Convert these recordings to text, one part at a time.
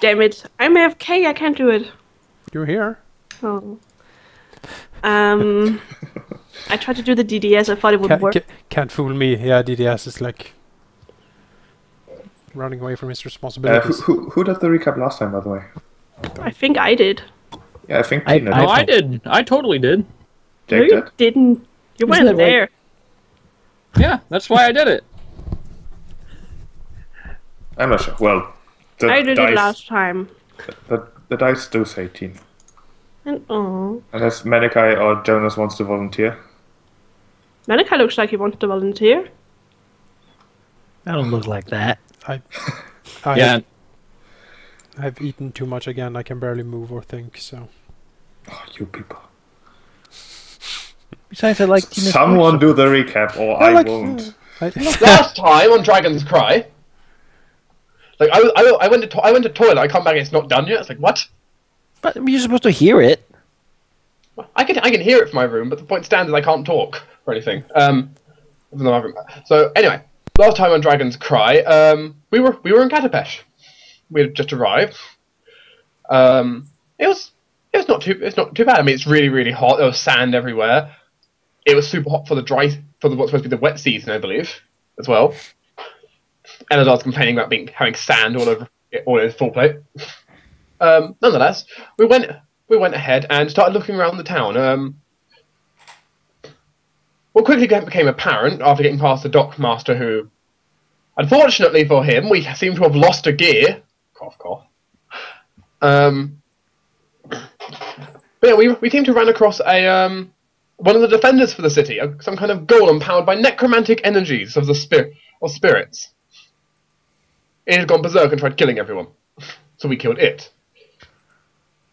damn it. I'm AFK, I can't do it. You're here. Oh. I tried to do the DDS, I thought it would work. Can't fool me. Yeah, DDS is like running away from his responsibilities. Who did the recap last time, by the way? I think I did. Yeah, I think Tina did. Oh, I did. I totally did. No, Jake you did? didn't. You Isn't weren't that right? there. Yeah, that's why I did it. I'm not sure. Well, the I did dice, it last time. The dice do say Tina. And oh. Unless Manikai or Jonas wants to volunteer. Malachi looks like he wants to volunteer. I don't look like that. Yeah. I've eaten too much again. I can barely move or think. So. Oh, you people. Besides, I like Tina's Someone voice. do the recap, or I won't. Last time on Dragon's Cry, like I went to toilet. I come back and it's not done yet. It's like what? But you're supposed to hear it. I can hear it from my room, but the point stands is I can't talk or anything. So anyway, last time on Dragon's Cry, we were in Katapesh. We had just arrived. It's not too bad. I mean, it's really hot. There was sand everywhere. It was super hot for what's supposed to be the wet season, I believe, as well. And as I was complaining about having sand all over his full plate. Nonetheless, we went ahead and started looking around the town. What quickly became apparent after getting past the dockmaster, who, unfortunately for him, we seem to have lost a gear. Cough, cough. But yeah, we seem to run across one of the defenders for the city, some kind of golem powered by necromantic energies of the spirits. It had gone berserk and tried killing everyone, so we killed it.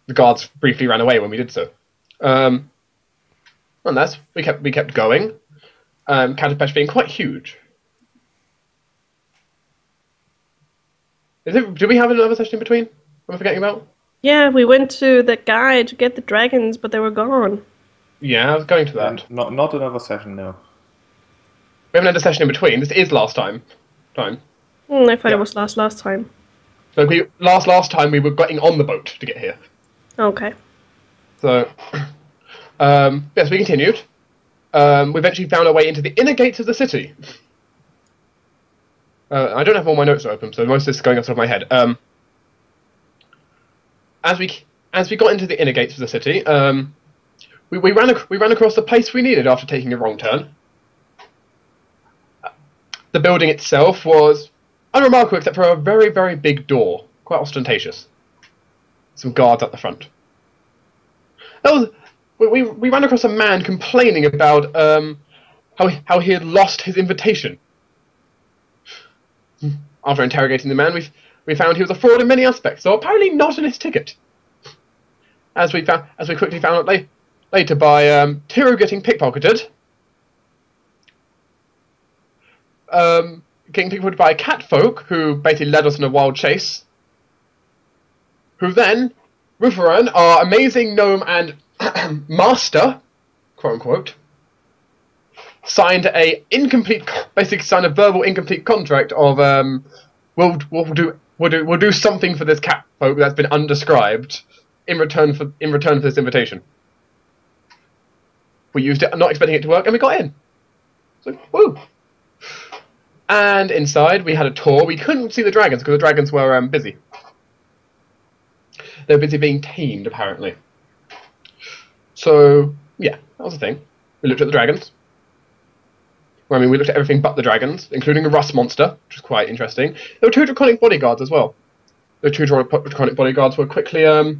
The guards briefly ran away when we did so. Nonetheless, we kept going. Katapesh being quite huge. Do we have another session in between? Am I forgetting about? Yeah, we went to the guy to get the dragons, but they were gone. Yeah, I was going to that. Not another session, no. We haven't had a session in between. This is last time. I thought it was last time. So last time we were getting on the boat to get here. Okay. So, yes, we continued. We eventually found our way into the inner gates of the city. I don't have all my notes open, so most of this is going off the top of my head. As we got into the inner gates of the city, we ran across the place we needed after taking a wrong turn. The building itself was unremarkable except for a very big door, quite ostentatious. Some guards at the front. We ran across a man complaining about how he had lost his invitation. After interrogating the man, we found he was a fraud in many aspects, though apparently not in his ticket. As we quickly found out later by Tiro getting pickpocketed, getting pickpocketed by catfolk who basically led us on a wild chase. Who then, Rufaran, our amazing gnome and master, quote unquote, signed a verbal incomplete contract of we'll do something for this catfolk that's been undescribed in return for this invitation. We used it, not expecting it to work, and we got in. So, woo! And inside, we had a tour. We couldn't see the dragons because the dragons were busy. They were busy being tamed, apparently. So, yeah, that was the thing. We looked at the dragons. Well, I mean, we looked at everything but the dragons, including a rust monster, which was quite interesting. There were 2 draconic bodyguards as well. The 2 draconic bodyguards were quickly not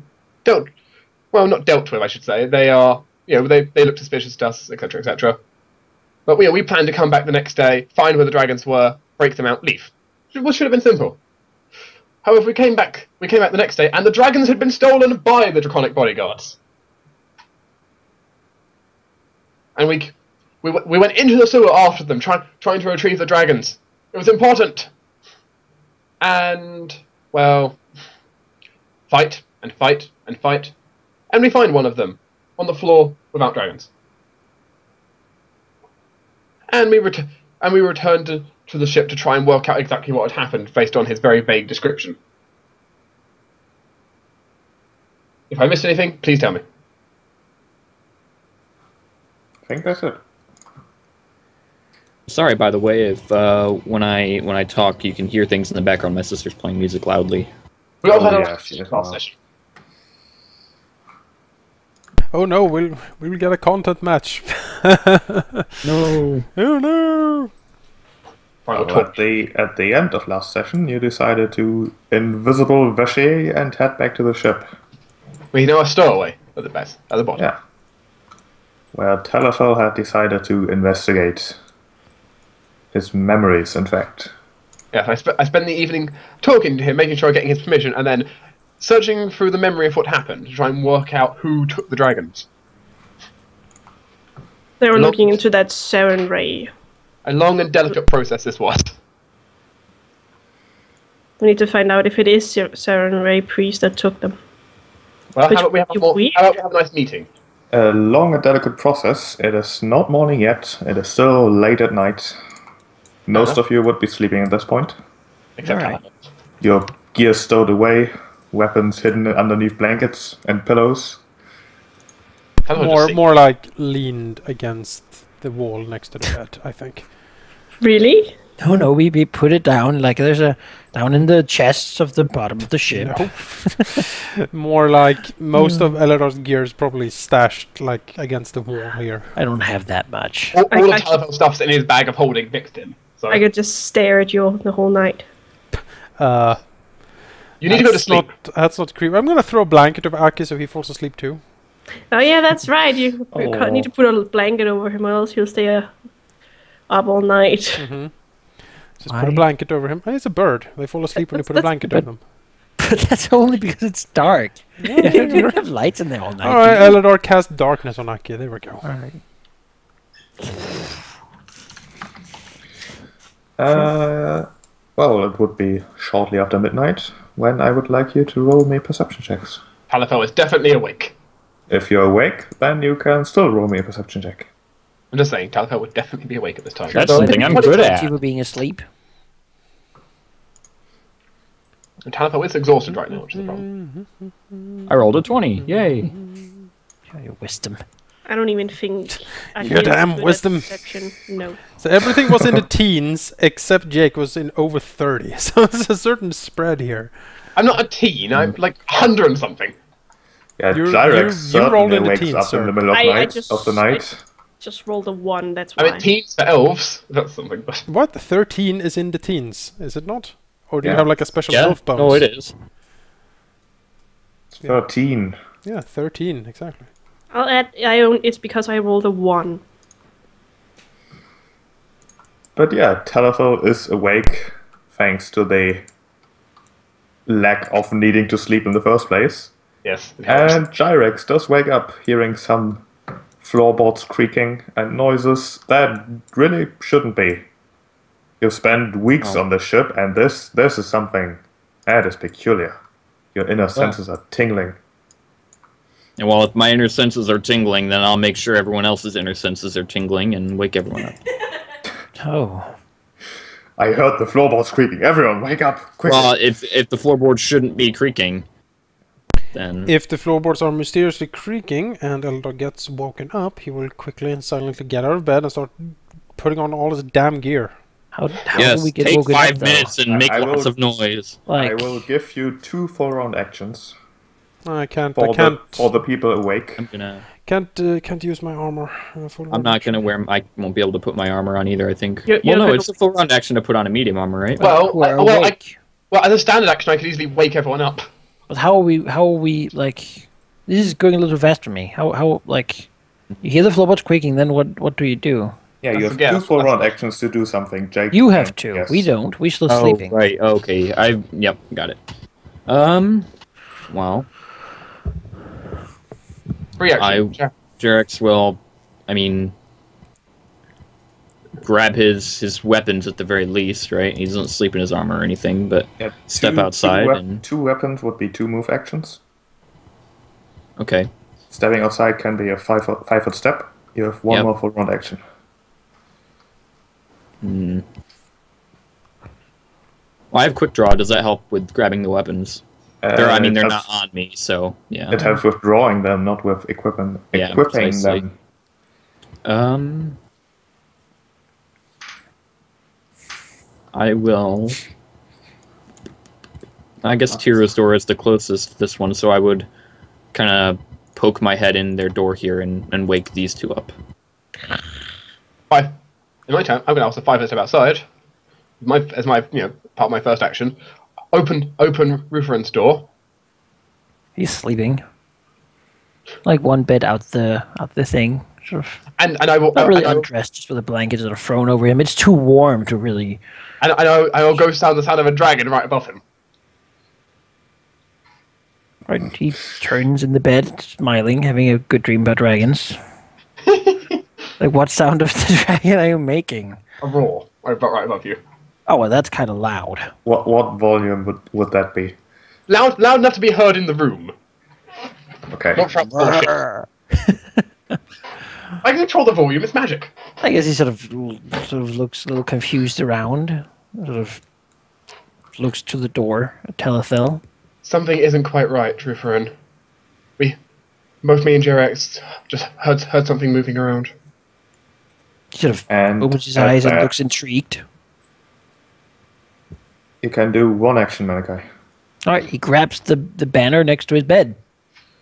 dealt with, I should say. They are, they look suspicious to us, etc., etc. But we planned to come back the next day, find where the dragons were, break them out, leave. Which should have been simple. However, we came back the next day, and the dragons had been stolen by the draconic bodyguards. And we went into the sewer after them, trying to retrieve the dragons. It was important. And, well, fight, and we find one of them on the floor without dragons. And we returned to the ship to try and work out exactly what had happened based on his very vague description. If I missed anything, please tell me. I think that's it. Sorry, by the way, if when I talk, you can hear things in the background. My sister's playing music loudly. We also had a yeah, she is last well. session. Oh no, we'll get a content match. No. Oh no. Final Well, talk. at the end of last session, you decided to invisible Vacher and head back to the ship. We know a stowaway at the best, at the bottom. Yeah. Where Telefel had decided to investigate his memories, in fact. Yeah, I spent the evening talking to him, making sure I'm getting his permission, and then searching through the memory of what happened to try and work out who took the dragons. They were Long- looking into that Saren Ray. A long and delicate process this was. We need to find out if it is Saren Ray priest that took them. Well, Which how about we have would be how weird. about we have a nice meeting? A long and delicate process. It is not morning yet. It is still late at night. Most of you would be sleeping at this point. Except Alright. Halldamir. Your gear stowed away, weapons hidden underneath blankets and pillows. Halldamir just sleep. More like leaned against the wall next to the bed, I think. Really? No, we put it down like there's a down in the chests of the bottom of the ship. No. More like most of Elador's gear is probably stashed like against the wall here. I don't have that much. All I of Telephone stuff's in his bag of holding next to him. So I could just stare at you the whole night. you need to go to sleep. That's not creepy. I'm gonna throw a blanket over Aki so he falls asleep too. Oh yeah, that's right. You need to put a blanket over him, or else he'll stay up all night. Just put a blanket over him. Hey, it's a bird. They fall asleep when you put a blanket over them. But that's only because it's dark. You don't have lights in there all night. Alright, Elador cast darkness on Aki. There we go. Alright. Well, it would be shortly after midnight when I would like you to roll me perception checks. Telephone is definitely awake. If you're awake, then you can still roll me a perception check. I'm just saying, Telephone would definitely be awake at this time. That's something I'm good at. You were being asleep. And Telephone is exhausted right now, which is the problem. I rolled a 20. Yay. Your wisdom. I don't even think. I Your feel damn good at wisdom. perception. No. So everything was in the teens except Jake was in over 30. So there's a certain spread here. I'm not a teen, I'm like 100 and something. Yeah, You Gyrex rolled certainly in the wakes teens, up sir. in the middle of the night. Just rolled a 1. That's I why. mean, teens for elves, that's something. But What? 13 is in the teens, is it not? Or do you Yeah. have like a special Yeah. elf bonus? No, it is. It's 13. Yeah, 13, exactly. I'll add. It's because I rolled a 1. But yeah, Telefel is awake thanks to the lack of needing to sleep in the first place. yes, it helps. And Gyrex does wake up hearing some floorboards creaking and noises that really shouldn't be. You've spent weeks on the ship, and this is something that is peculiar. Your inner senses are tingling. And well, if my inner senses are tingling, then I'll make sure everyone else's inner senses are tingling and wake everyone up. Oh. I heard the floorboards creaking. Everyone, wake up! Quick! Well, if the floorboards shouldn't be creaking, then If the floorboards are mysteriously creaking and Eldor gets woken up, he will quickly and silently get out of bed and start putting on all his damn gear. How yes, do we get take woken 5 up, though? minutes and make I lots will- of noise. Like, I will give you 2 full-round actions I can't for the people awake. can't use my armor. I'm not gonna wear. I won't be able to put my armor on either. I think. You're Well, no, gonna- it's a full round action to put on a medium armor, right? Well, who are well, awake. as a standard action, I could easily wake everyone up. But how are we, like... This is going a little fast for me. How like... You hear the floorboards quaking, then what do you do? Yeah, you have forget. 2 full-round actions to do something. Jake, You have can to. guess. We don't. We're still Oh, sleeping. right. Okay. Yep. Got it. Well, 3 actions. Yeah. Jarex will, I mean, grab his weapons at the very least, right? He doesn't sleep in his armor or anything, but Yeah, step outside and- 2 weapons would be 2 move actions. okay. Stepping outside can be a 5-foot step. You have 1 Yep. more full-round action. Well, I have quick draw. Does that help with grabbing the weapons? They're it not helps- on me, so yeah. It helps with drawing them, not with equipping precisely. them. I will. I guess Tira's door is the closest to this one, so I would kind of poke my head in their door here and wake these two up. 5. In my turn, I'm going to ask the 5 step outside. As my part of my first action. Open Ruthren's door. He's sleeping. Like one bed out the thing. Sort of And I will not really and I will- undressed, just with a blanket sort of thrown over him. It's too warm to really. and I will go sound the sound of a dragon right above him. Right, he turns in the bed, smiling, having a good dream about dragons. Like, what sound of the dragon are you making? A roar right above you. Oh, well, that's kind of loud. What volume would that be? Loud enough to be heard in the room. Okay. Not for bullshit. I can control the volume. It's magic. I guess he sort of looks a little confused around. Sort of looks to the door at Telethel. Something isn't quite right, Ruthren. Both me and Jerex just heard something moving around. He sort of And opens his at eyes and that, looks intrigued. You can do one action, Malachi. All right, he grabs the banner next to his bed.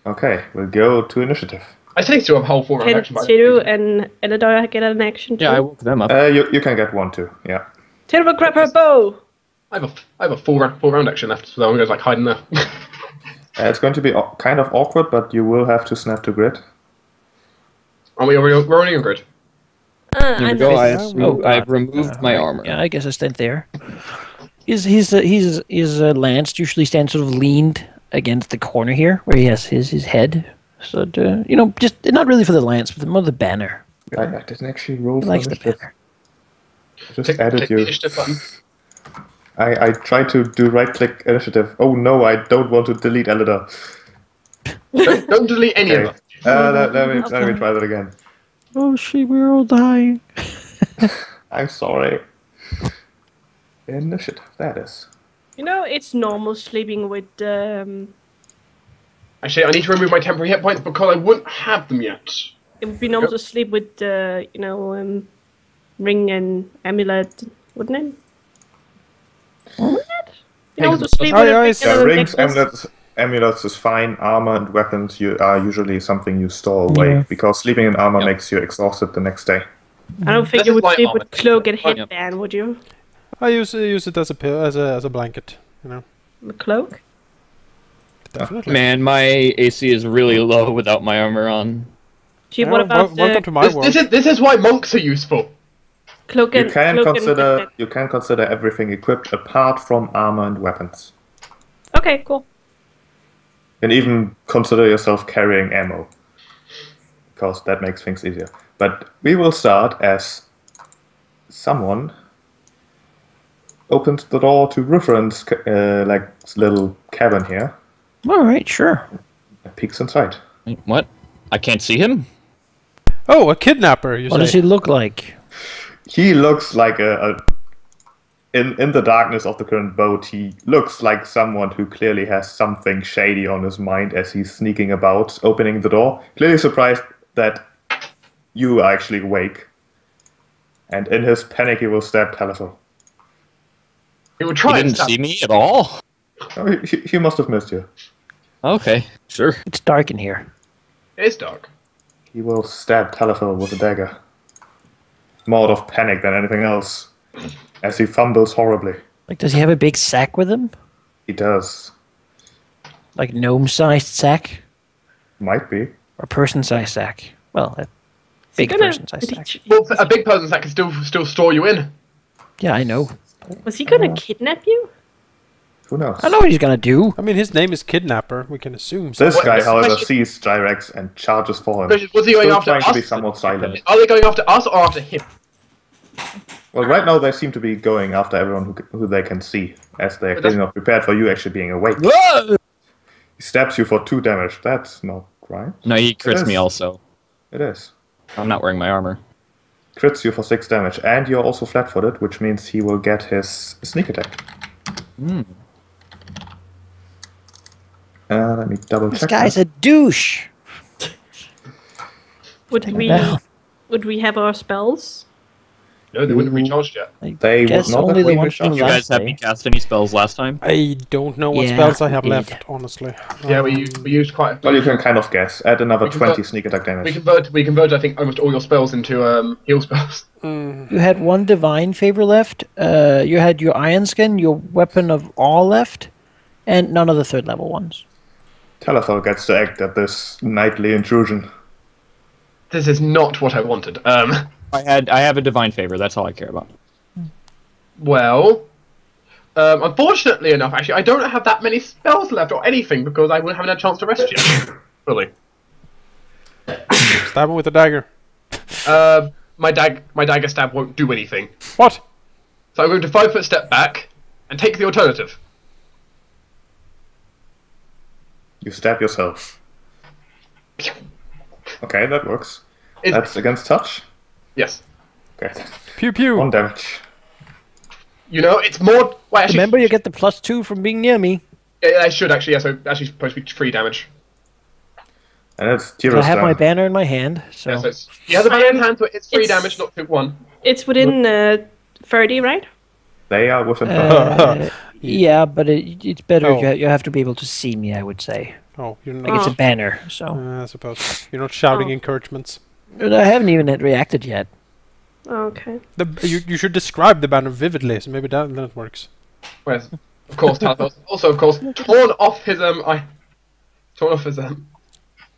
Okay, we'll go to initiative. I still still have whole 4 round Can action. Tiru and Elidor get an action too? Yeah, I woke them up. You can get one too. Yeah. Tiru will grab her bow! I have a full round action left, so I'm going to hide in there. It's going to be kind of awkward, but you will have to snap to grid. We're only on grid. Here we I go. know. I've removed my armor. Yeah, I guess I stand there. His lance usually stands sort of leaned against the corner here, where he has his head. So, just not really for the lance, but more the banner. I didn't actually roll He for likes the initiative. banner. Just added Take the you. initiative button. I tried to do right-click initiative. Oh no, I don't want to delete Elida. Don't delete any Okay. of them. Let me try that again. Oh shit, we're all dying. I'm sorry. Initiative, that is. It's normal sleeping with Actually, I need to remove my temporary hit points because I wouldn't have them yet. it would be normal to sleep with ring and amulet, wouldn't it? Wouldn't it? To sleep Oh, with yeah, a ring it's- and Yeah, a rings, necklace? amulets is fine. Armor and weapons are usually something you store away Yeah. because sleeping in armor Yep. makes you exhausted the next day. I don't think This you is would light sleep armor. with cloak and Yep. headband, would you? I use it as a blanket. A cloak? Definitely. Man, my AC is really low without my armor on. Gee, what about welcome to my world. This is why monks are useful. cloak You and can cloak and consider headband? everything equipped apart from armor and weapons. Okay, cool. And even consider yourself carrying ammo, because that makes things easier. But we will start as someone opens the door to Ruthren's little cabin here All right, sure. and peeks inside. Wait, what? I can't see him? Oh, a kidnapper, you What does say? he look like? He looks like in the darkness of the current boat, he looks like someone who clearly has something shady on his mind as he's sneaking about, opening the door, clearly surprised that you are actually awake. And in his panic, he will stab Telethel. He would He try and didn't stab. see me at all? Oh, he must have missed you. Okay, sure. It's dark in here. It is dark. He will stab Telethel with a dagger. More out of panic than anything else, as he fumbles horribly. Like, does he have a big sack with him? He does. Like gnome-sized sack Might be. or person-sized sack? Well, a big person-sized sack. Well, a big person that can still store you in. Yeah, I know. Was he gonna kidnap you? Who knows? I know what he's gonna do. I mean, his name is Kidnapper. We can assume. So. This What- guy, this however, question- sees Gyrex and charges for him. Was he going Still after trying to be us? somewhat silent. Are they going after us or after him? Well, right now they seem to be going after everyone who they can see, as they're But that's- clearly not prepared for you actually being awake. Whoa! He stabs you for 2 damage. That's not right. No, he crits Yes. me also. It is. I'm not wearing my armor. Crits you for 6 damage, and you're also flat-footed, which means he will get his sneak attack. Let me double This check. guy's that. a douche. Would Take it we down. would we have our spells? No, they wouldn't have recharged yet. I They would guess not only have the been ones from recharged. You last guys have day. me cast any spells last time? I don't know what Yeah, spells I we have did. left, honestly. Yeah, we used quite a few. Well, you can kind of guess. Add another We 20 convert- sneak attack damage. We converted, I think, almost all your spells into heal spells. You had one divine favor left. You had your iron skin, your weapon of awe left, and none of the third level ones. Talithal gets to act at this nightly intrusion. This is not what I wanted. I have a divine favor. That's all I care about. Well, unfortunately enough, actually, I don't have that many spells left or anything because I haven't had a chance to rest yet. Fully. Stab him with a dagger. My dagger stab won't do anything. What? So I'm going to 5-foot step back and take the alternative. You stab yourself. Okay, that works. It- That's against touch? Yes. Okay. Pew pew. 1 damage. You know, it's more. Well, actually, Remember, you get the +2 from being near me. I should actually. Yeah, so actually supposed to be 3 damage. And it's I Tiro's have my turn. banner in my hand, so Yeah, so it's, you have the banner in hand, so it's 3 It's- damage, not 1. It's within 30, right? They are within yeah, but it's better Oh. if you have to be able to see me, I would say. Oh, you're Like it's not. a banner, so I suppose you're not shouting Oh. encouragements. I haven't even reacted yet. Okay. You should describe the banner vividly, so maybe then it works. Whereas, of course, Talithos also, of course, torn off his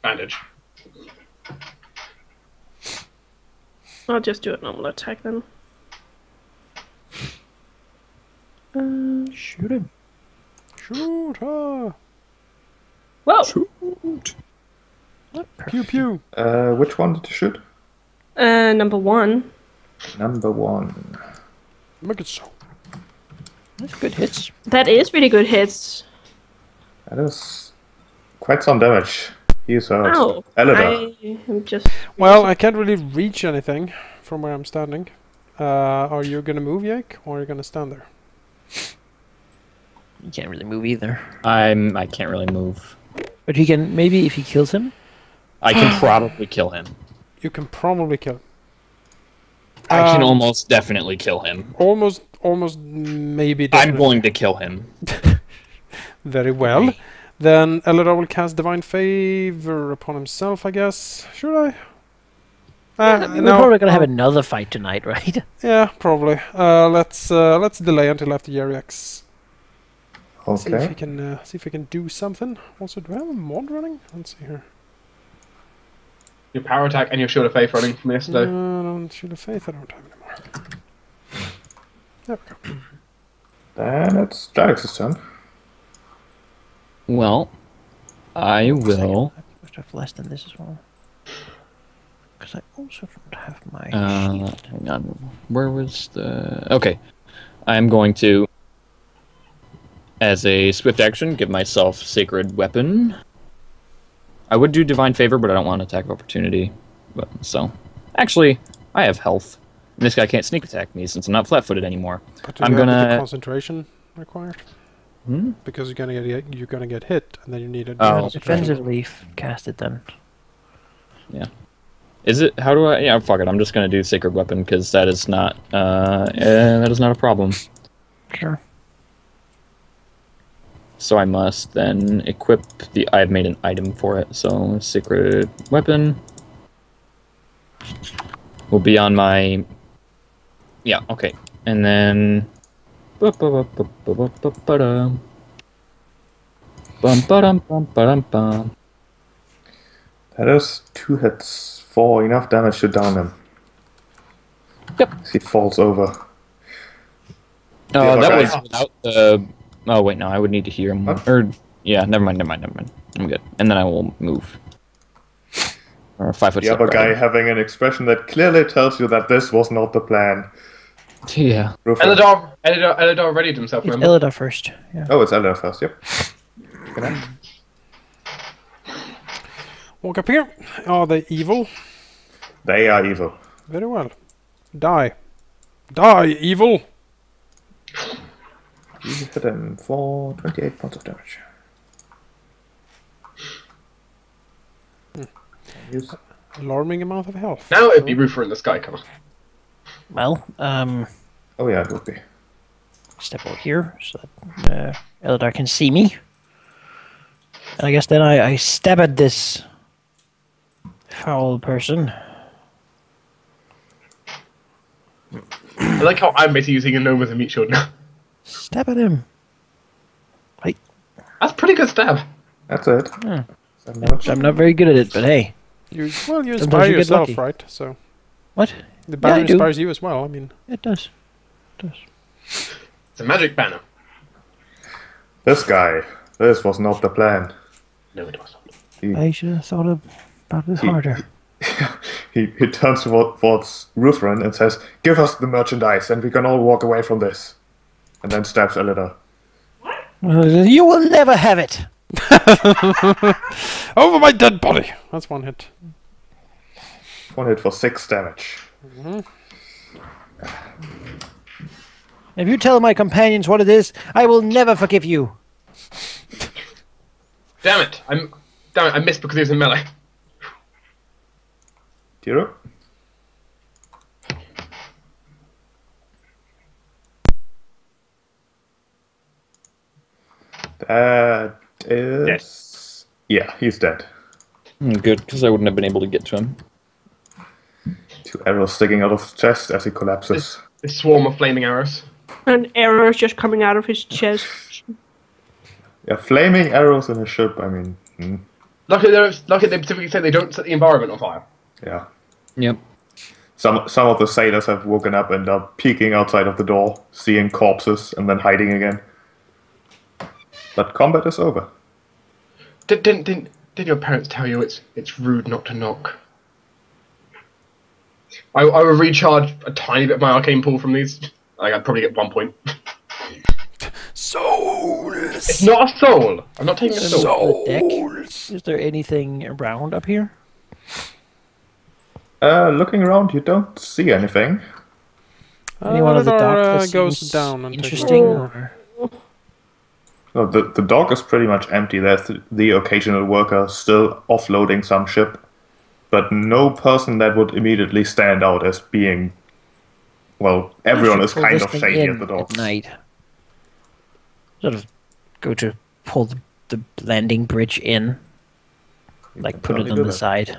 bandage. I'll just do a normal attack then. Shoot him. Shoot her. Whoa! Pew pew. which one did you shoot? Number 1. Number 1. Make it so. That's good hits. That is really good hits. That is quite some damage. He's hurt. Ow! Elida. I am just. Well, I can't really reach anything from where I'm standing. Are you gonna move, Yake, or are you gonna stand there? You can't really move either. I can't really move. But he can, maybe if he kills him. I can probably kill him. You can probably kill. I can Um, almost definitely kill him. Almost, maybe. I'm Definitely. going to kill him. Very well. Then Elidar will cast Divine Favor upon himself, I guess. Should I? We're probably gonna have another fight tonight, right? Yeah, probably. Let's delay until after Yeriax. See if we Okay. can see if we can do something. Also, do I have a mod running? Let's see here. Your power attack and your shield of faith running from yesterday. No, Shield of Faith I don't have anymore. There we go. Then it's Jarex's turn. Well, I will. I must have less than this as well. Because I also don't have my shield. Hang on. Where was the? Okay, I'm going to, as a swift action, give myself Sacred Weapon. I would do Divine Favor, but I don't want attack of opportunity. But so, actually, I have health. And this guy can't sneak attack me since I'm not flat-footed anymore. But do I'm you have the gonna- concentration required? Hmm? Because you're gonna get hit, and then you need a Oh. Defensively cast it then. Is it? How do I? Yeah, fuck it. I'm just gonna do Sacred Weapon because that is not. That is not a problem. Sure. So I must then equip the. I've made an item for it. So Sacred Weapon will be on my. Yeah. Okay. And then. Bum. That is 2 hits for enough damage to down him. Yep. As he falls over. Oh, that Okay. was without the. Oh wait, no. I would need to hear him. What? Or yeah, never mind. I'm good. And then I will move. Or 5 foot. The step, other guy rather. having an expression that clearly tells you that this was not the plan. Yeah. Rufus. Elidar readied himself, It's remember? Elida first. Yeah. Oh, it's Elder first, yep. Walk up here. Are they evil? They are evil. Very well. Die. Die, evil! You hit him for 28 points of damage. Use- Alarming amount of health. Now it'd be Roofer in the sky cover. Well, Oh yeah, it would be. step out here so that Eldar can see me. And I guess then I stab at this foul person. I like how I'm basically using a gnome as a meat shield now. Stab at him. Right. That's a pretty good stab. That's it. Yeah. Is that much? I'm not very good at it, but hey. You Sometimes inspire you get yourself, lucky. right? So What? the banner I do. inspires you as well. I mean, It does. It does. It's a magic banner. This guy. This was not the plan. No, it wasn't. I should have thought about this harder. He turns towards Ruthven and says, "Give us the merchandise, and we can all walk away from this." And then stabs Elida. You will never have it. over my dead body. That's one hit. One hit for 6 damage. If you tell my companions what it is, I will never forgive you. Damn it! I missed because he was in melee. Tiro? That is... Yeah, he's dead. Good, because I wouldn't have been able to get to him. 2 arrows sticking out of his chest as he collapses. This swarm of flaming arrows. And arrows just coming out of his chest. Yeah, flaming arrows in a ship, I mean... Luckily they specifically say they don't set the environment on fire. Yeah. Yep. Some of the sailors have woken up and are peeking outside of the door, seeing corpses, and then hiding again. But combat is over. Did your parents tell you it's rude not to knock? I will recharge a tiny bit of my arcane pool from these. I'd probably get 1 point. Souls. It's not a soul! I'm not taking a soul. The deck. Is there anything around up here? Looking around, you don't see anything. Anyone on the dock that goes seems down and interesting? Or... No, the dock is pretty much empty. There's the occasional worker still offloading some ship, but no person that would immediately stand out as being... Well, everyone is kind of shady at the docks. At night. Sort of go to pull the landing bridge in, like put it on the side.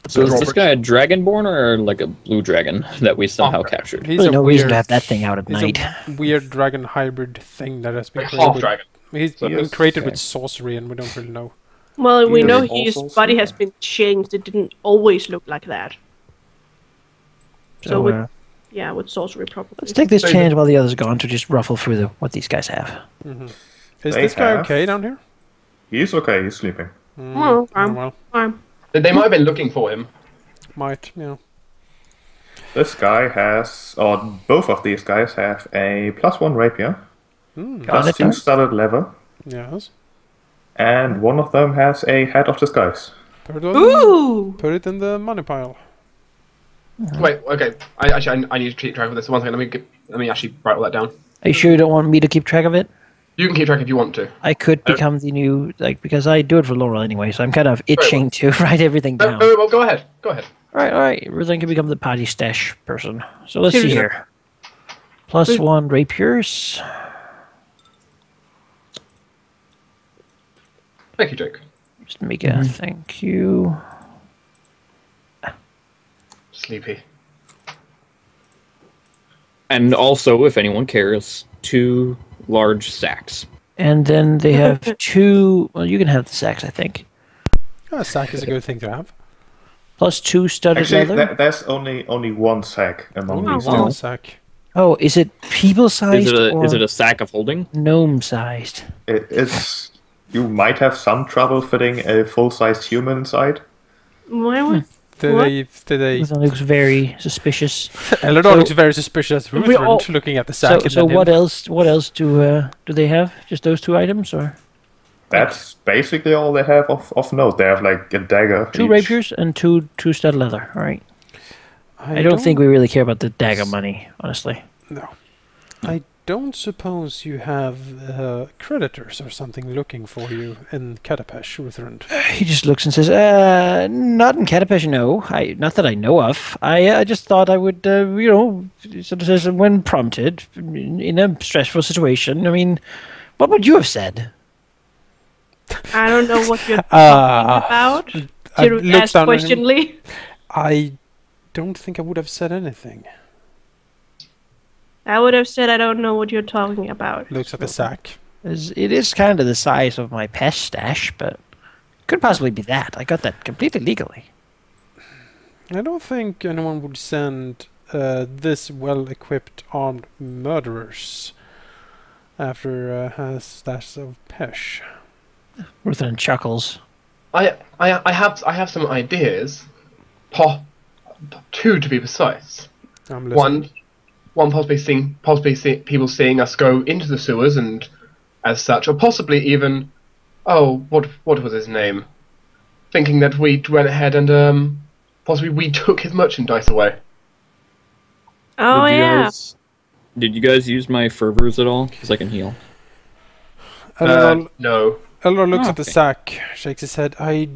So is this guy a dragonborn or like a blue dragon that we somehow captured? He's Really a no weird, reason to have that thing out at he's night. a weird dragon hybrid thing that has been Like created. half dragon. He's So been yes, created okay. with sorcery, and we don't really know. Well, we He know is his also body has silver. been changed. It didn't always look like that. So with, yeah, with sorcery probably. let's take this So chance while the other's gone to just ruffle through what these guys have. Is They this guy have- okay down here? He's okay, he's sleeping. Well, Well, They might have been looking for him. might, yeah. This guy has, or both of these guys have a +1 rapier, Got it, +2 done. studded leather, Yes. and one of them has a hat of disguise. Ooh! Put it in the money pile. Wait, okay. I need to keep track of this. 1 second, let me actually write all that down. Are you sure you don't want me to keep track of it? You can keep track if you want to. I could become the new, because I do it for Laurel anyway, so I'm kind of itching to write everything No, down. no, well, go ahead. Go ahead. Alright. Ruthven can become the party stash person. So let's see Seriously. here. +1 rapiers. Thank you, Jake. Just make a thank you. Sleepy. And also, if anyone cares, 2 large sacks. And then they have 2. Well, you can have the sacks, I think. A sack is a good thing to have. +2 studded Actually, leather. there's only one sack among Only these one two. sack. Oh, is it people sized or Is it a sack of holding? gnome sized? It's you might have some trouble fitting a full-sized human inside. Why would... Did What? they... That looks very suspicious. Eldar looks very suspicious. We all- Ruthven looking at the sack. So and then what him. else? What else do they have? Just those 2 items, or That's basically all they have of note. They have like a dagger. 2 each. rapiers and 2 studded leather? All right. I don't think we really care about the dagger money, honestly. No. I don't suppose you have creditors or something looking for you in Katapesh, Rutherand? He just looks and says, not in Katapesh, no. Not that I know of. I just thought I would, sort of says, when prompted, in a stressful situation. I mean, what would you have said? I don't know what you're talking about. To ask questionly. I don't think I would have said anything. I would have said I don't know what you're talking about. Looks at the sack. It is kind of the size of my pest stash, but could possibly be that. I got that completely legally. I don't think anyone would send this well-equipped armed murderers after a stash of pesh. Rutherford chuckles. I have some ideas. Two to be precise. I'm listening. One possibly people seeing us go into the sewers and as such, or possibly even, what was his name? Thinking that we went ahead and possibly we took his merchandise away. Oh yeah. Did you guys use my fervors at all? Because I can heal. No. Eldor looks at the sack, shakes his head. I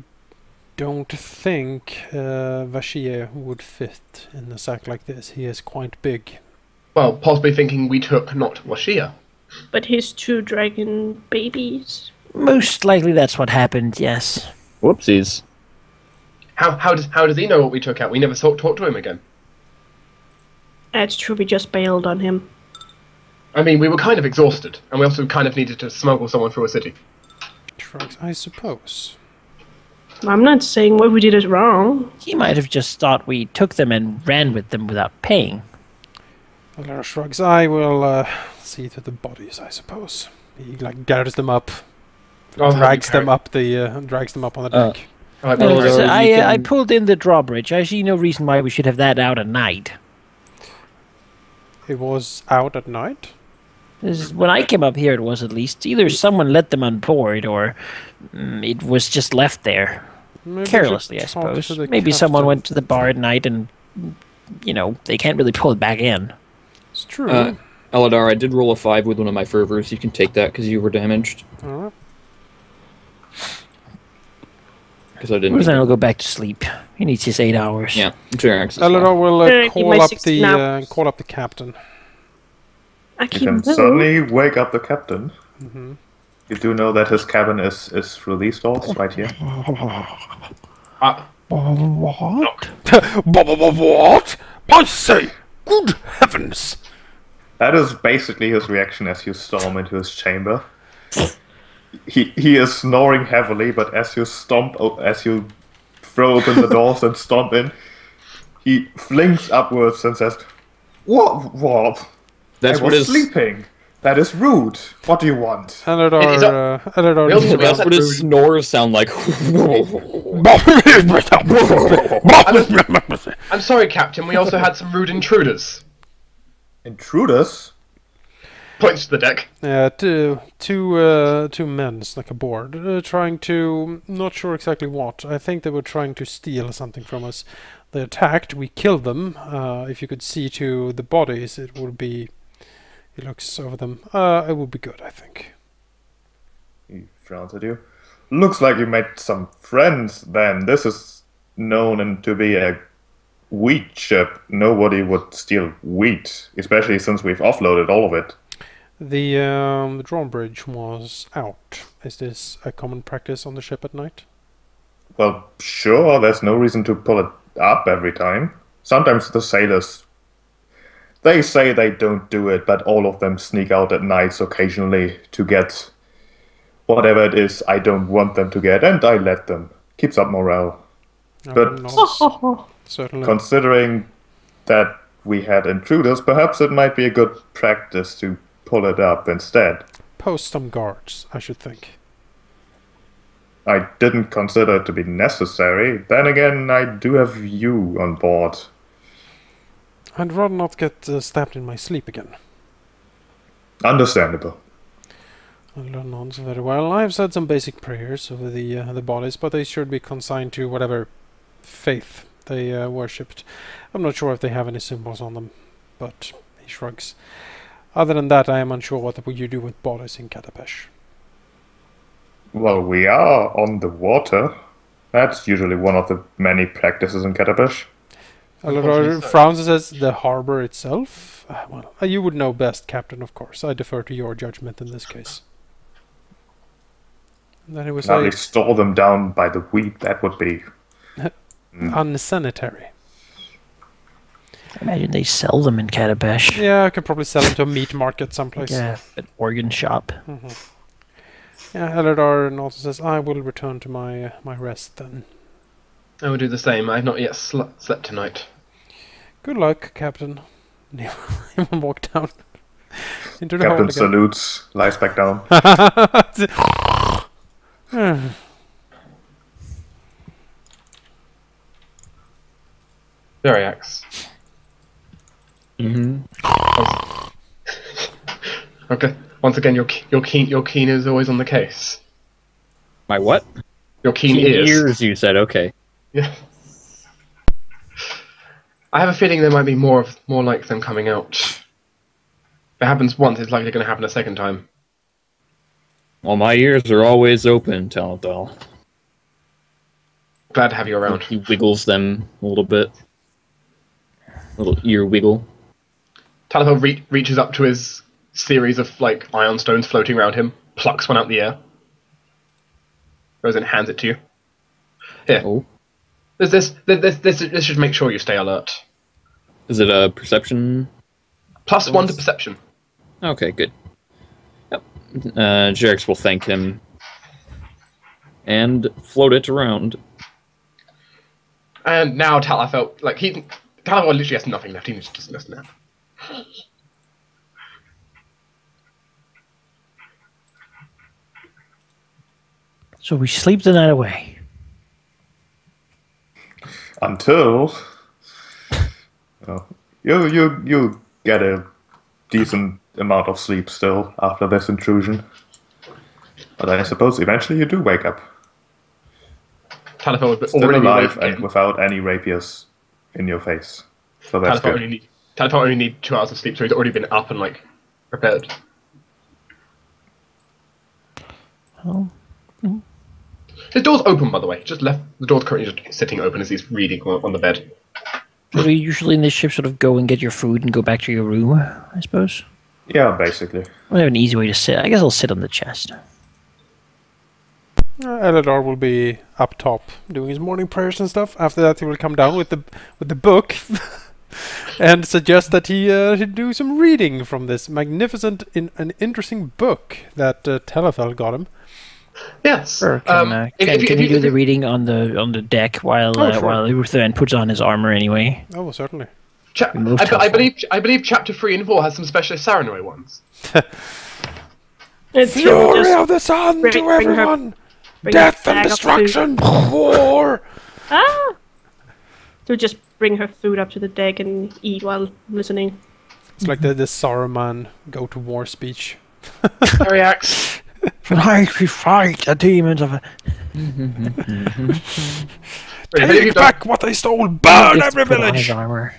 don't think Vashie would fit in a sack like this. He is quite big. Well, possibly thinking we took not Washia. But his 2 dragon babies. Most likely that's what happened, yes. Whoopsies. How does he know what we took out? We never talked to him again. That's true, we just bailed on him. I mean, we were kind of exhausted, and we also kind of needed to smuggle someone through a city. Shrugs, I suppose. I'm not saying what we did is wrong. He might have just thought we took them and ran with them without paying. Eldor shrugs. I will see to the bodies, I suppose. He gathers them up, drags them up on the deck. I pulled in the drawbridge. I see no reason why we should have that out at night. It was out at night? When I came up here, it was at least. Either someone let them on board, or it was just left there. Maybe carelessly, I suppose. Maybe someone went to the bar at night and, they can't really pull it back in. It's true. Eladar, I did roll a 5 with one of my fervors. You can take that because you were damaged. Alright. Because I didn't. Rutherford will go back to sleep. He needs his 8 hours. Yeah, Tyrax. Eladar will call up the captain. I You can certainly wake up the captain. Mm-hmm. You do know that his cabin is through these doors right here. What? What? I say, good heavens! That is basically his reaction as you storm into his chamber. He is snoring heavily, but as you throw open the doors and stomp in, he flings upwards and says, "What? That's I was sleeping. That is rude. What do you want?" Eladar, that's what his snores sound like. I'm sorry, Captain. We also had some rude intruders. Intruders? Points to the deck. Yeah, two men snuck aboard, trying to, not sure exactly what. I think they were trying to steal something from us. They attacked, we killed them. If you could see to the bodies, it would be... He looks over them. It would be good, I think. He frowns at you. Looks like you made some friends then. This is known to be a wheat ship. Nobody would steal wheat, especially since we've offloaded all of it. The drawbridge was out. Is this a common practice on the ship at night? Well, sure. There's no reason to pull it up every time. Sometimes the sailors... They say they don't do it, but all of them sneak out at nights occasionally to get whatever it is I don't want them to get, and I let them. Keeps up morale. But certainly, considering that we had intruders, perhaps it might be a good practice to pull it up instead. Post some guards, I should think. I didn't consider it to be necessary. Then again, I do have you on board. I'd rather not get stabbed in my sleep again. Understandable. Eldar nods very well. I've said some basic prayers over the bodies, but they should be consigned to whatever faith they worshipped. I'm not sure if they have any symbols on them, but he shrugs. Other than that, I am unsure what you do with bodies in Katapesh. Well, we are on the water. That's usually one of the many practices in Katapesh. Halldamir frowns and says, the harbor itself? Well, you would know best, Captain, of course. I defer to your judgment in this case. And then he was Now they like, store them down by the wheat. That would be unsanitary. I imagine they sell them in Katapesh. Yeah, I could probably sell them to a meat market someplace. Yeah, an organ shop. Yeah, Halldamir also says, I will return to my rest then. I will do the same. I have not yet slept tonight. Good luck, Captain. And he will walk down into the Captain hold again. salutes, lies back down. Variax. Mm-hmm. Okay. Once again, your keen is always on the case. My what? Your keen ears. Ears, you said. Okay. Yeah. I have a feeling there might be more like them coming out. If it happens once, it's likely going to happen a second time. Well, my ears are always open, Talthal. Glad to have you around. He wiggles them a little bit. Little ear wiggle. Talithal reaches up to his series of like iron stones floating around him, plucks one out the air, goes and hands it to you. Here. Oh. This should make sure you stay alert. Is it a perception? +1 to perception. Okay, good. Yep. Jerix will thank him and float it around. And now Talithal, like Talithal literally has nothing left. He needs to just listen now. So we sleep the night away. Until you get a decent amount of sleep still after this intrusion. But I suppose eventually you do wake up. Talithal would Still already alive be and without any rapiers in your face. So that's good. Talithal only need 2 hours of sleep, so he's already been up and like prepared. Oh. His door's open, by the way. Just left. The door's currently just sitting open as he's reading on the bed. So we usually in this ship sort of go and get your food and go back to your room, I suppose. Yeah, basically. We have an easy way to sit. I guess I'll sit on the chest. Halldamir will be up top doing his morning prayers and stuff. After that, he will come down with the book and suggest that he do some reading from this magnificent and interesting book that Talithal got him. Yes. Sure. Can he do the reading on the deck while Ruthan puts on his armor anyway? Oh, certainly. I believe chapter 3 and 4 has some specialist Saranoi ones. It's Fury of the sun to everyone! Death and destruction! War! Ah! So just bring her food up to the deck and eat while listening. It's like the Saruman go to war speech. Variax. Tonight we fight the demons of... Take back what they stole! Burn every Put on his village! armor.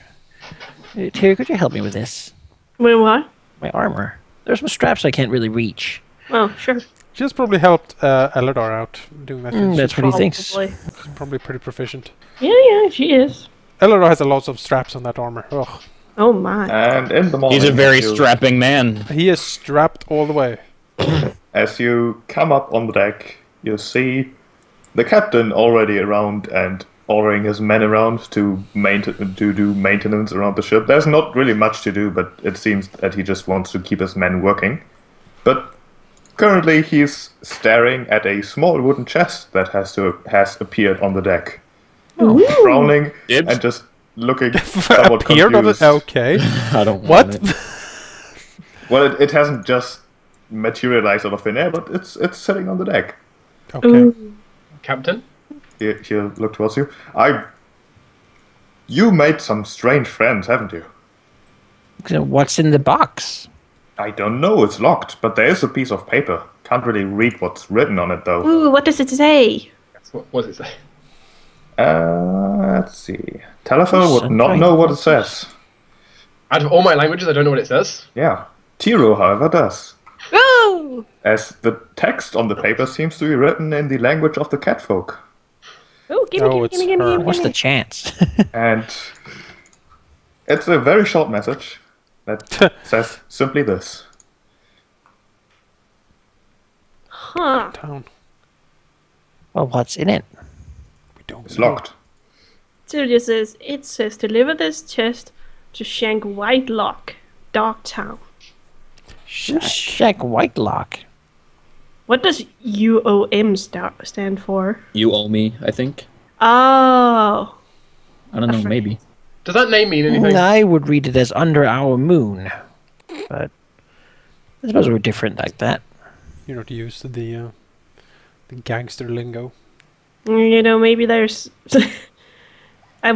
Tyr, could you help me with this? Wait, what? My armor. There's some straps I can't really reach. Oh, sure. She's probably helped Halldamir out doing that. That's what he thinks. Probably. She's probably pretty proficient. Yeah, she is. Halldamir has a lot of straps on that armor. Ugh. Oh my. And in the morning, He's a very as you- strapping man. He is strapped all the way. As you come up on the deck, you see the captain already around and ordering his men around to do maintenance around the ship. There's not really much to do, but it seems that he just wants to keep his men working. But currently he's staring at a small wooden chest that has appeared on the deck. Frowning Dibs. and just looking somewhat Appeared on confused. it? Okay. I don't What? want it. Well, it hasn't just materialized out of thin air, but it's sitting on the deck. Okay. Captain? He'll look towards you. You made some strange friends, haven't you? So what's in the box? I don't know, it's locked, but there is a piece of paper. Can't really read what's written on it, though. Ooh, what does it say? What does it say? Let's see. Telephone would not know what it says. Out of all my languages, I don't know what it says. Yeah. Tiro, however, does, Oh! as the text on the paper seems to be written in the language of the catfolk. Oh, gimme, Oh, gimme, it's gimme, gimme, her. gimme, What's the gimme. chance? And it's a very short message that says simply this. Huh. Town. Well, what's in it? We don't It's know. locked. So it says, deliver this chest to Shank Whitelock, Dogtown. Shack Whitelock. What does UOM stand for? You owe me, I think. Oh. I don't know, Afraid. maybe. Does that name mean anything? I would read it as Under Our Moon, but I suppose we're different like that. You're not used to the gangster lingo. You know, maybe there's... I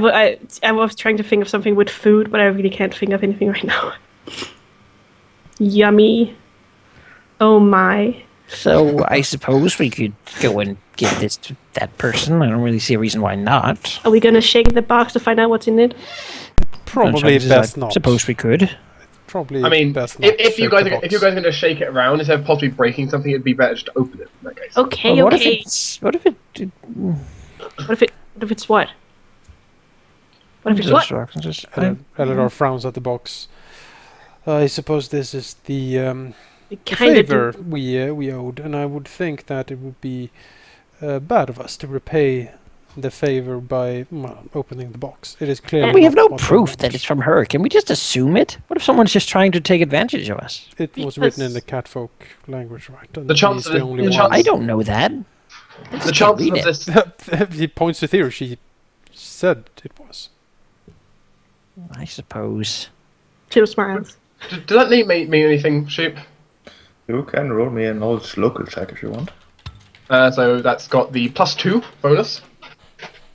was trying to think of something with food, but I really can't think of anything right now. Yummy. Oh my. So I suppose we could go and give this to that person. I don't really see a reason why not. Are we gonna shake the box to find out what's in it? Probably Chances best I not. Suppose we could. Probably I mean, best not. if you shake guys the are, if you box. guys are going to shake it around instead of possibly breaking something, it'd be better just to open it in that case. Okay, Well, what if okay. it's what if it? What if it's what? What if it's what? Eleanor frowns at the box. I suppose this is the We kind of favor do. we owed, and I would think that it would be bad of us to repay the favor by opening the box. It is clearly We have not no what we proof want. that it's from her. Can we just assume it? What if someone's just trying to take advantage of us? It was Because- written in the catfolk language, right? And The chance he's that the it- only the one. chance- I don't know that. I just The can't chances read of it. this, He points to Theo. She said it was. I suppose. Two smiles. does that name mean anything, Sheep? You can roll me a knowledge local check if you want. So that's got the +2 bonus.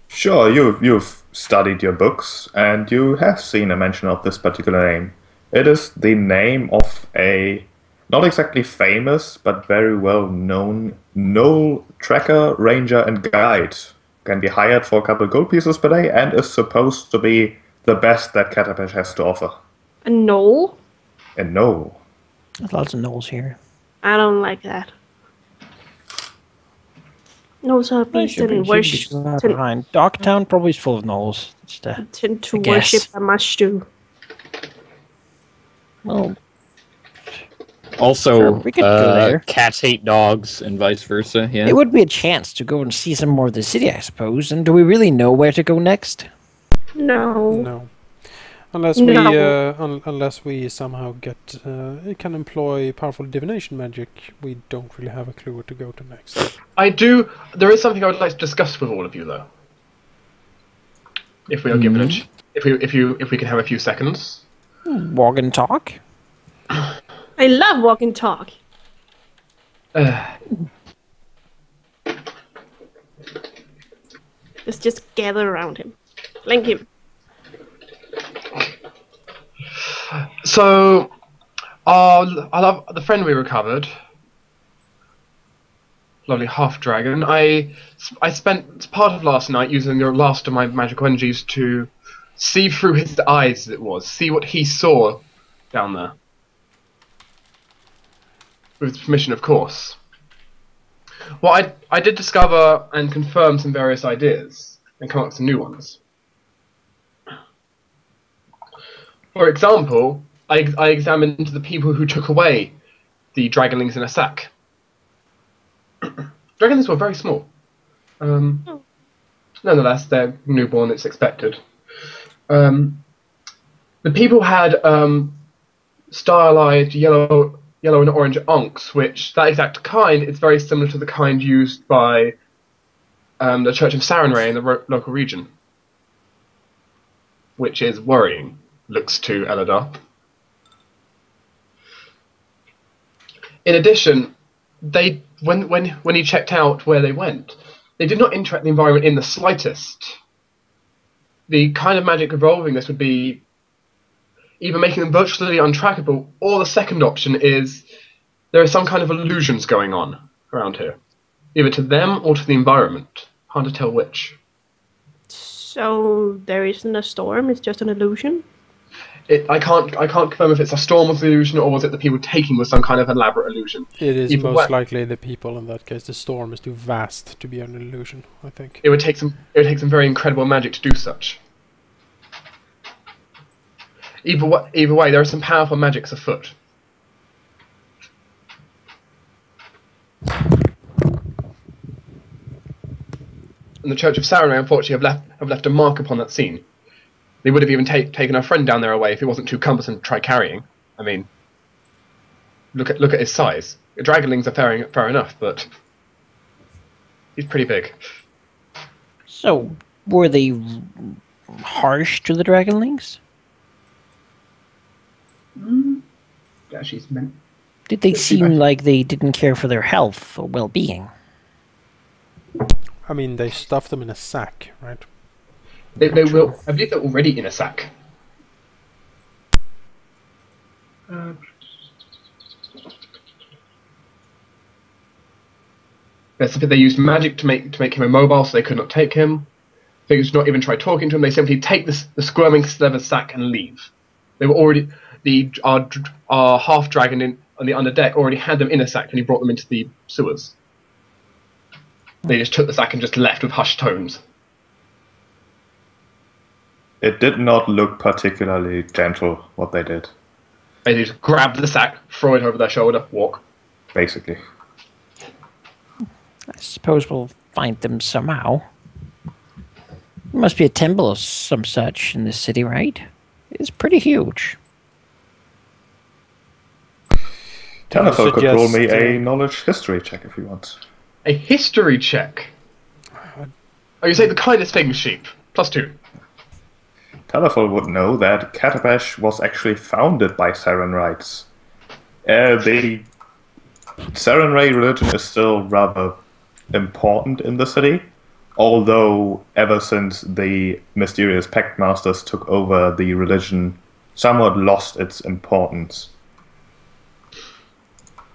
Sure, you've studied your books, and you have seen a mention of this particular name. It is the name of a not exactly famous, but very well known Knoll tracker, ranger, and guide. Can be hired for a couple gold pieces per day, and is supposed to be the best that Catapesh has to offer. A knoll? A Knoll. There's lots of knolls here. I don't like that. Knolls are beasts and worship. Behind. Dogtown probably is full of knolls. Just, Tend to I guess. worship a mushroom. well, Also, Sure, we could go there. cats hate dogs and vice versa, yeah? it would be a chance to go and see some more of the city, I suppose. And do we really know where to go next? No. No. Unless unless we somehow can employ powerful divination magic, we don't really have a clue where to go to next. There is something I would like to discuss with all of you, though. If we are given it, if we can have a few seconds. Walk and talk? I love walk and talk. Let's just gather around him. Flank him. So, I love the friend we recovered. Lovely half dragon. I spent part of last night using the last of my magical energies to see through his eyes, as it was, see what he saw down there. With permission, of course. Well, I did discover and confirm some various ideas and come up with some new ones. For example, I examined into the people who took away the dragonlings in a sack. Dragonlings were very small. Nonetheless, they're newborn, it's expected. The people had stylized yellow and orange onks, which, that exact kind, is very similar to the kind used by the Church of Sarenrae in the local region. Which is worrying, looks to Eladar. In addition, when he checked out where they went, they did not interact with the environment in the slightest. The kind of magic involving this would be either making them virtually untrackable, or the second option is there are some kind of illusions going on around here. Either to them or to the environment. Hard to tell which. So there isn't a storm, it's just an illusion? I can't confirm if it's a storm was the illusion or was it the people taking was some kind of elaborate illusion. It is Either most way, likely the people in that case. The storm is too vast to be an illusion, I think. it would take some very incredible magic to do such. Either way, there are some powerful magics afoot. And the Church of Sarenrae, unfortunately, have left a mark upon that scene. They would have even taken our friend down there away if it wasn't too cumbersome to try carrying. I mean, look at his size. Dragonlings are fair enough, but he's pretty big. So, were they harsh to the Dragonlings? Yeah, she's meant. Did they seem like they didn't care for their health or well-being? I mean, they stuffed them in a sack, right? They will. I believe they're already in a sack. They used magic to make him immobile, so they could not take him. They did not even try talking to him. They simply take the squirming leather sack and leave. They were already our half dragon on the under deck already had them in a sack when he brought them into the sewers. They just took the sack and just left with hushed tones. It did not look particularly gentle, what they did, They just grab the sack, throw it over their shoulder, walk. basically. I suppose we'll find them somehow. There must be a temple of some such in this city, right? It's pretty huge. Tennefer could roll me suggest, a knowledge history check if you want. A history check. Oh, you say the kindest thing, sheep. +2. Tennefer would know that Katabash was actually founded by Sarenrites. The Sarenrae religion is still rather important in the city, although ever since the mysterious Pact Masters took over, the religion somewhat lost its importance.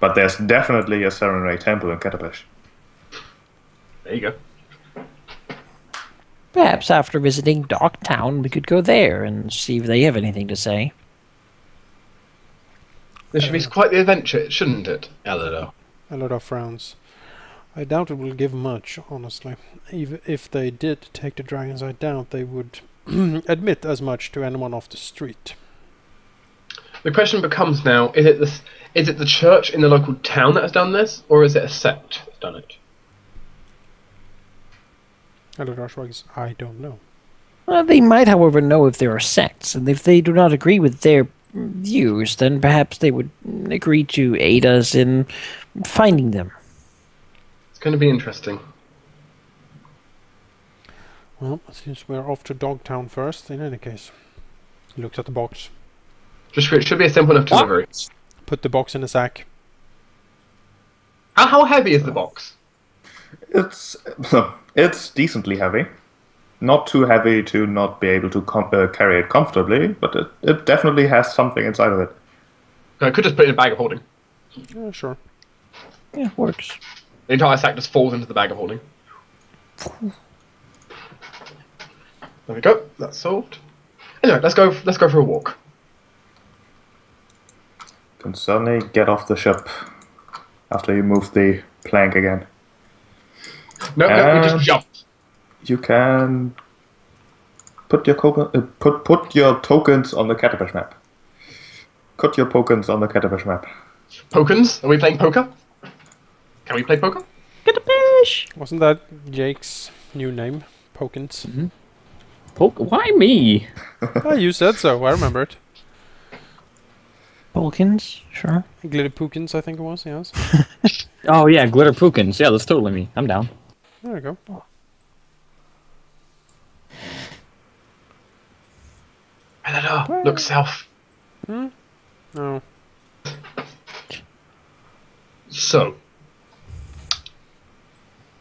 But there's definitely a Sarenrae temple in Katabash. There you go. Perhaps after visiting Docktown, we could go there and see if they have anything to say. This should be quite the adventure, shouldn't it, Elidor? A lot of frowns. I doubt it will give much, honestly. Even if they did take the dragons, I doubt they would admit as much to anyone off the street. The question becomes now: is it the church in the local town that has done this, or is it a sect that's done it? Elidar shrugs, I don't know. Well, they might, however, know if there are sects, and if they do not agree with their views, then perhaps they would agree to aid us in finding them. It's going to be interesting. Well, since we're off to Dogtown first, in any case. He looks at the box. It should be a simple enough delivery. Put the box in a sack. How heavy is the box? It's decently heavy. Not too heavy to not be able to carry it comfortably, but it definitely has something inside of it. I could just put it in a bag of holding. Yeah, sure. Yeah, works. The entire sack just falls into the bag of holding. There we go. That's solved. Anyway, let's go for a walk. Can certainly get off the ship after you move the plank again. No, we just jump. You can put your put your tokens on the Katabash map. Put your tokens on the Katabash map. Pokens? Are we playing poker? Can we play poker? Get a fish! Wasn't that Jake's new name? Pokins. Why me? Oh, you said so. I remember it. Polkins, sure. Glitter Pookins, I think it was, yes. Oh yeah, glitter pookins. Yeah, that's totally me. I'm down. There we go. Elidor, look south. Oh. So,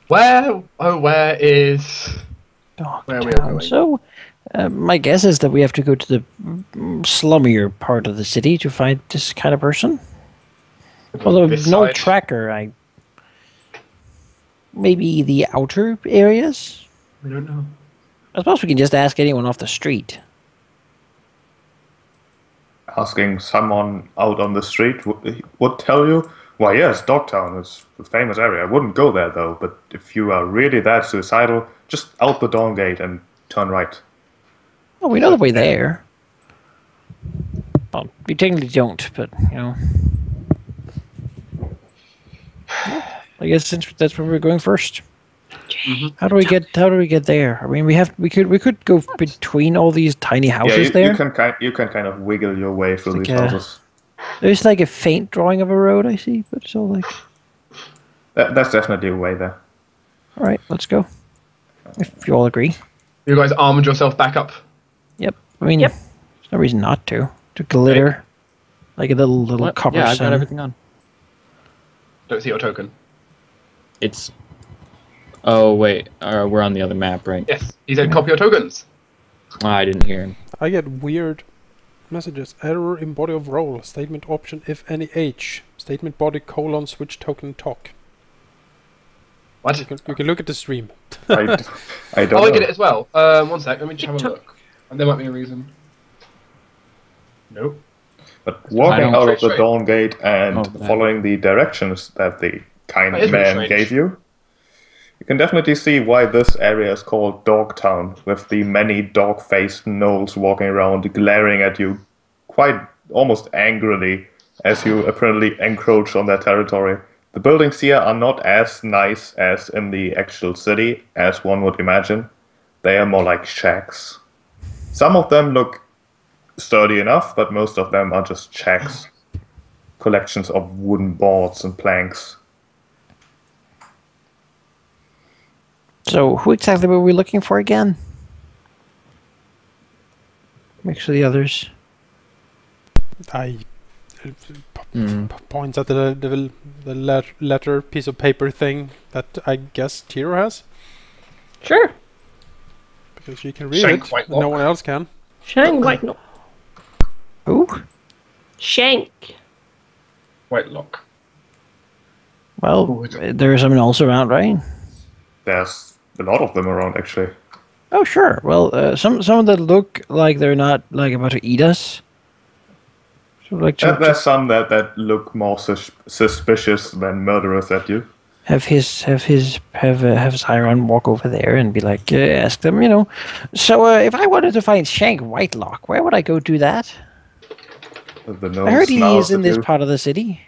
where is... Where are we Dogtown. going? So, my guess is that we have to go to the slummier part of the city to find this kind of person. Although This no side. tracker, maybe the outer areas? We don't know. I suppose we can just ask anyone off the street. asking someone out on the street would tell you, why yes, Dogtown is a famous area. I wouldn't go there though, but if you are really that suicidal, just out the Dawn Gate and turn right. Oh, we know the way there. Well, we technically don't, but you know. I guess since that's where we're going first. How do we get there? I mean, we could go between all these tiny houses there. You can kind of wiggle your way through these houses. There's like a faint drawing of a road I see, but it's all like. That's definitely a way there. All right, let's go. If you all agree. You guys armored yourself back up. Yep. I mean, Yep. there's no reason not to. To glitter, like a little cover. Yeah, I've got everything on. Don't see your token. It's. Oh wait, we're on the other map, right? Yes, he said copy your tokens. I didn't hear him. I get weird messages. Error in body of role. Statement option if any H. Statement body : switch token talk. What? You can look at the stream. I don't I know. get it as well. 1 sec, let me just have a look. And there might be a reason. Nope. But walking don't- out of the Straight. Dawn Gate and that. following the directions that the kind That is really man strange. gave you, you can definitely see why this area is called Dogtown, with the many dog-faced gnolls walking around, glaring at you quite almost angrily as you apparently encroach on their territory. The buildings here are not as nice as in the actual city, as one would imagine. They are more like shacks. Some of them look sturdy enough, but most of them are just shacks. Collections of wooden boards and planks. So, who exactly were we looking for again? Make sure the others. I points at the letter piece of paper thing that I guess Tiro has, Sure. because she can read Shank it. White No Lock. one else can. Shank White no. Who? Shank. White lock. Well, Who is it? there are some else around, right? There's a lot of them around, actually. Oh, sure. Well, some of them look like they're not like about to eat us. So, like to There's some that look more suspicious than murderous at you. have Siron walk over there and be like, ask them, you know. So, if I wanted to find Shank Whitelock, where would I go do that? The I gnome heard he snarls is in at this you, part of the city.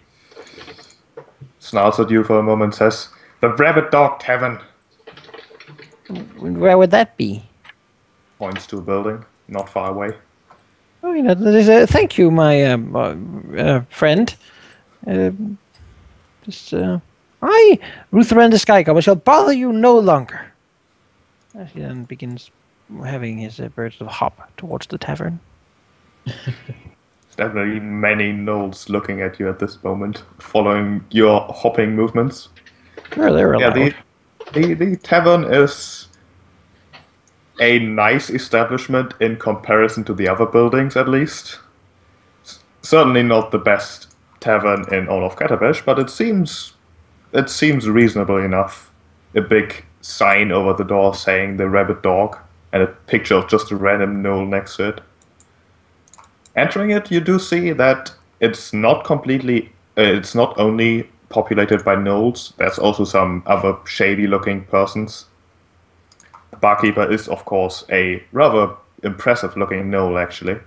snarls at you for a moment, says, "The Rabbit Dog Tavern," Where would that be? points to a building not far away. Oh, you know, there's a thank you, my friend. I, Rutherand the Skycomber, shall bother you no longer. As he then begins having his birds of hop towards the tavern. There's definitely many gnolls looking at you at this moment, following your hopping movements. Sure, they're allowed. Yeah, the tavern is a nice establishment in comparison to the other buildings, at least. Certainly not the best tavern in all of Katabash, but it seems reasonable enough. A big sign over the door saying the Rabbit Dog, and a picture of just a random gnoll next to it. Entering it, you do see that it's not only populated by gnolls, there's also some other shady-looking persons. The barkeeper is, of course, a rather impressive-looking gnoll, actually,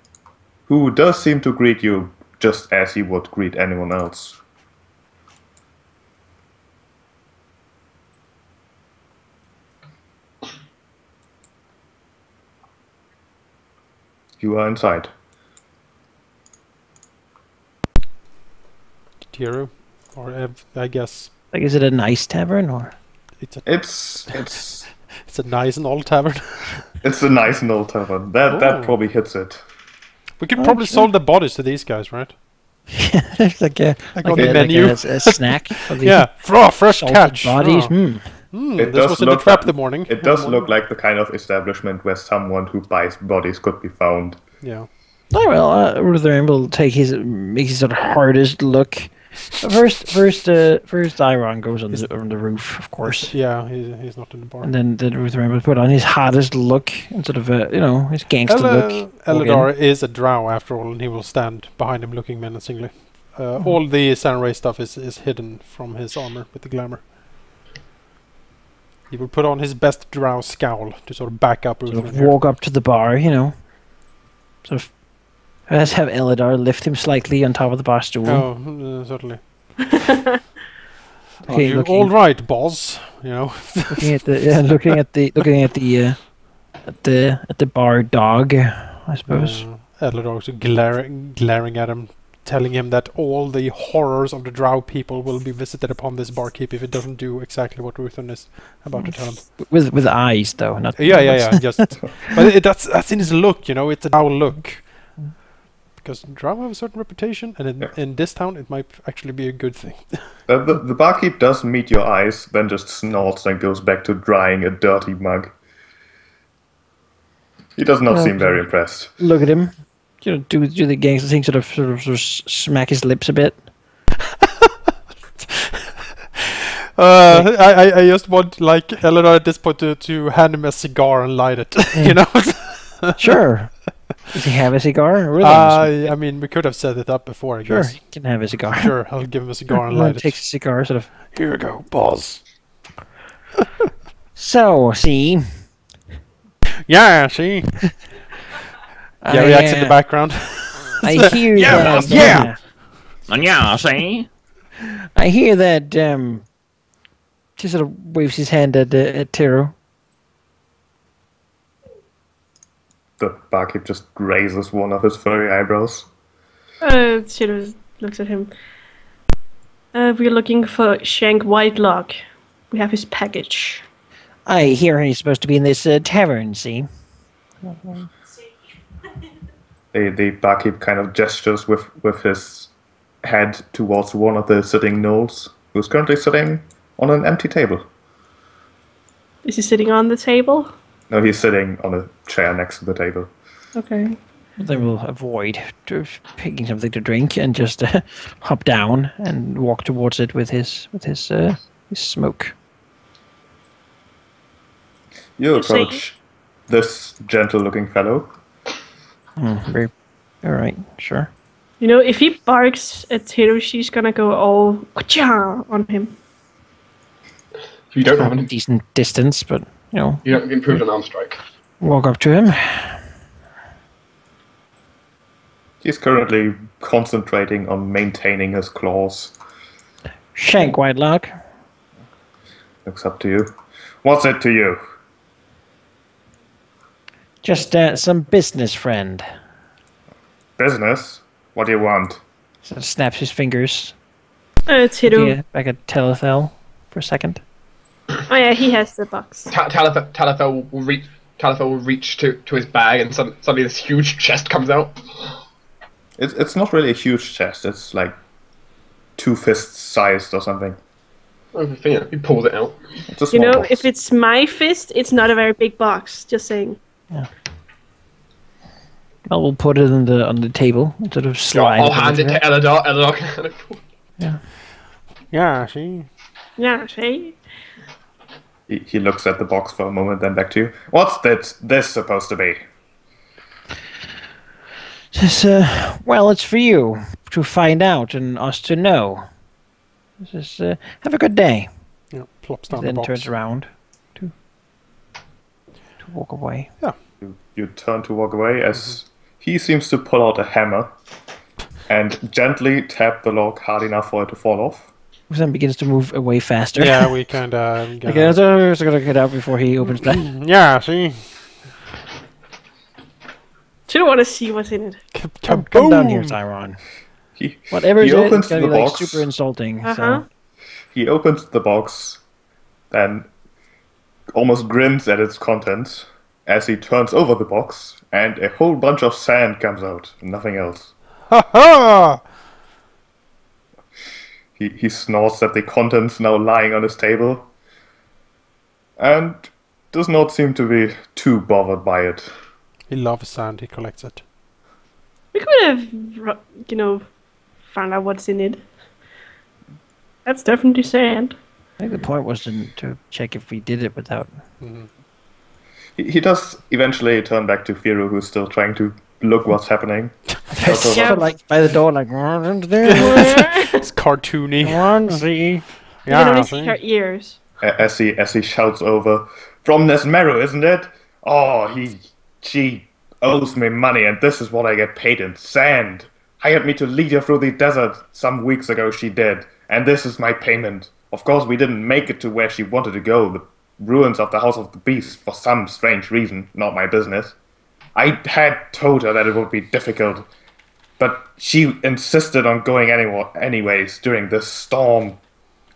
who does seem to greet you just as he would greet anyone else. You are inside. Tiro, or I guess Like, is it a nice tavern or? it's It's a nice and old tavern. a nice gnoll tavern. That probably hits it. We could probably sure. sold the bodies to these guys, right? It's like a Like on the menu. a snack. For the Yeah, fresh salted catch. bodies. Oh. It This does was in the look trap like- the morning. It does look like the kind of establishment where someone who buys bodies could be found. Yeah. Oh, well, Rutherand will make his sort of hardest look First, Iron goes on the roof, of course, Yeah, he's not in the bar. and then Ruth remembers put on his hottest look and sort of his gangster look. walk in. Eladar is a drow after all, and he will stand behind him looking menacingly. All the Sunray stuff is hidden from his armor with the glamour. He will put on his best drow scowl to sort of back up Ruth. Sort of walk up to the bar, sort of. Let's have Eladar lift him slightly on top of the bar stool. Oh, certainly. Okay, All right, boss. looking at the bar dog, I suppose. Eladar glaring at him, telling him that all the horrors of the drow people will be visited upon this barkeep if it doesn't do exactly what Ruthen is about to tell him. With eyes, though, not. Yeah. But that's in his look, It's a drow look. Because drow have a certain reputation, and in this town, it might actually be a good thing. The barkeep does meet your eyes, then just snorts and goes back to drying a dirty mug. He does not seem very impressed. Look at him. Do the gangster thing, sort of smack his lips a bit. I just want Eladar at this point to hand him a cigar and light it. Sure. Does he have a cigar? I mean, we could have set it up before, I guess. He can have a cigar. Sure, I'll give him a cigar and light it. Takes a cigar, sort of. Here you go, boss. So, see. Yeah, see. Reacts in the background. I hear that. Yeah. Yeah, see? I hear that. He sort of waves his hand at Tiro. The barkeep just raises one of his furry eyebrows. Tiro looks at him. We're looking for Shank Whitelock. We have his package. I hear he's supposed to be in this tavern, see? The barkeep kind of gestures with his head towards one of the sitting gnolls, who's currently sitting on an empty table. Is he sitting on the table? No, he's sitting on a chair next to the table. Okay. They will avoid picking something to drink and just hop down and walk towards it with his smoke. You approach this gentle-looking fellow. Very, all right, sure. If he barks at Tiro, she's gonna go all on him. You don't have a decent distance, but you don't improve an arm strike. Walk up to him. He's currently concentrating on maintaining his claws. Shank Whitelock. Looks up to you. What's it to you? Just some business friend. Business? What do you want? So snaps his fingers. Tiro. Back at Telethel for a second. Oh yeah, he has the box. Talithel will reach to his bag, and suddenly this huge chest comes out. It's not really a huge chest. It's like 2 fists sized or something. He pulls it out. It's a small box. If it's my fist, it's not a very big box. Just saying. Yeah. Well, we'll put it on the table and sort of slide. I'll hand it to Eladar. Eladar can kind of. Yeah. Yeah, see. Yeah, see. He looks at the box for a moment, then back to you. What's this supposed to be? Just, well, it's for you to find out and us to know. Just have a good day. Yeah, plops down Then the box. turns around to walk away. Yeah. You turn to walk away as he seems to pull out a hammer and gently tap the log hard enough for it to fall off. Then begins to move away faster. Yeah, we kind of. Okay, so gotta get out before he opens that. Yeah, see. Don't want to see what's in it. Come down here, Tyron. Whatever he it is, opens it's gonna the be like box. super insulting. Uh-huh. So. He opens the box, then almost grins at its contents as he turns over the box, and a whole bunch of sand comes out, nothing else. Ha ha! He snorts at the contents now lying on his table, and does not seem to be too bothered by it. He loves sand, he collects it. We could have, found out what's in it. That's definitely sand. I think the point was to check if we did it without. He does eventually turn back to Firu, who's still trying to look what's happening. Also, Yeah. But like by the door, like It's cartoony. one, see. You can only see see? her ears. as he shouts over, "From Nesmeru, isn't it? Oh, she owes me money, and this is what I get paid in sand. Hired me to lead her through the desert some weeks ago. She did, and this is my payment. Of course, we didn't make it to where she wanted to go, the ruins of the House of the Beast, for some strange reason. Not my business. I had told her that it would be difficult, but she insisted on going anyways during this storm.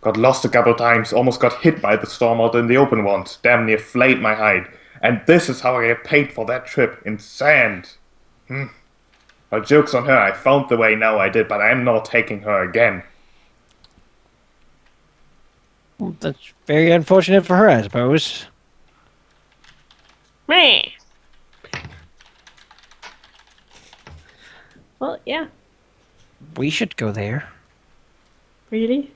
Got lost a couple times, almost got hit by the storm out in the open once, damn near flayed my hide. And this is how I get paid for that trip, in sand. Well, joke's on her, I found the way now I did, but I'm not taking her again." That's very unfortunate for her, I suppose. Meh. Well, yeah. We should go there. Really?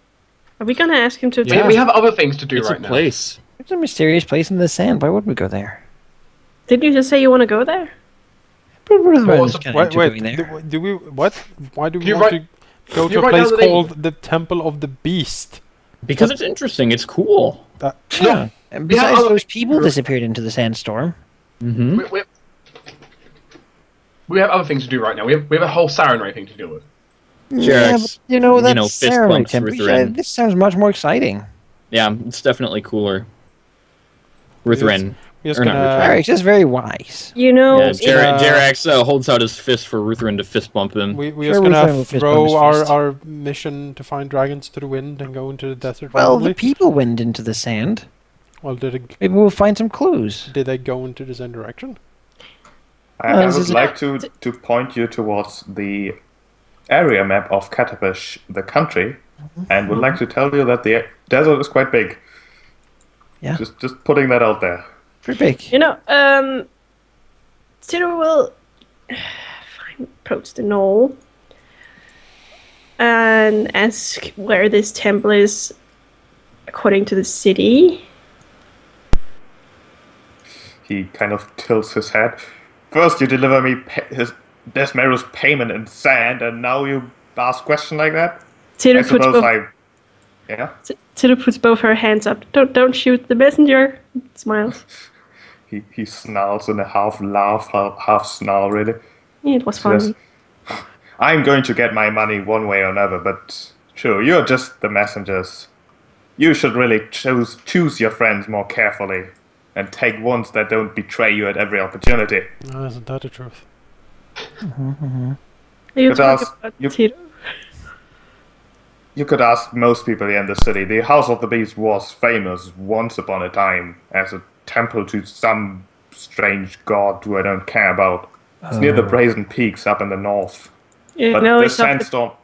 Are we gonna ask him to Yeah. We have other things to do It's right a now. place. It's a mysterious place in the sand. Why would we go there? Didn't you just say you want to go there? Ruthven's Wait, kind Wait, of going wait. there. Do we? What? Why do we You want write- to go you to a write down place the name. called the Temple of the Beast? Because it's interesting. It's cool. Yeah. And we have besides, other those things people to do. disappeared into the sandstorm. Mm-hmm. We have other things to do right now. We have a whole Sarenrae thing to deal with. Yeah, Jerax, but that's fist ceremony bumps temple. Ruthven. This sounds much more exciting. Yeah, it's definitely cooler. Ruthven. We're just Or not gonna. Eric's just very wise. You know, Yeah, if- Jerax holds out his fist for Ruthven to fist bump him. We're Sure, just we'll gonna find a fist bump throw his our, fist. our mission to find dragons to the wind and go into the desert. Well, randomly. the people went into the sand. Well, Maybe we'll find some clues. did they go into the same direction? I this would is- like to point you towards the area map of Katapish, the country, and would like to tell you that the desert is quite big. Yeah. Just putting that out there. Pretty big. you know, Tiro will approach the knoll and ask where this temple is according to the city. He kind of tilts his head. First you deliver me his Desmero's payment in sand, and now you ask a question like that? Tiro I puts suppose both. Yeah? Tiro puts both her hands up. Don't shoot the messenger. Smiles. He snarls in a half laugh, half snarl, really. Yeah, it was Yes. funny. I'm going to get my money one way or another, but sure, you're just the messengers. You should really choose your friends more carefully, and take ones that don't betray you at every opportunity. No, isn't that the truth? Are you But talking ask- about you- Tiro? You could ask most people in the city. The House of the Beast was famous once upon a time as a temple to some strange god who I don't care about. It's near the Brazen Peaks up in the north. You But know, this it's not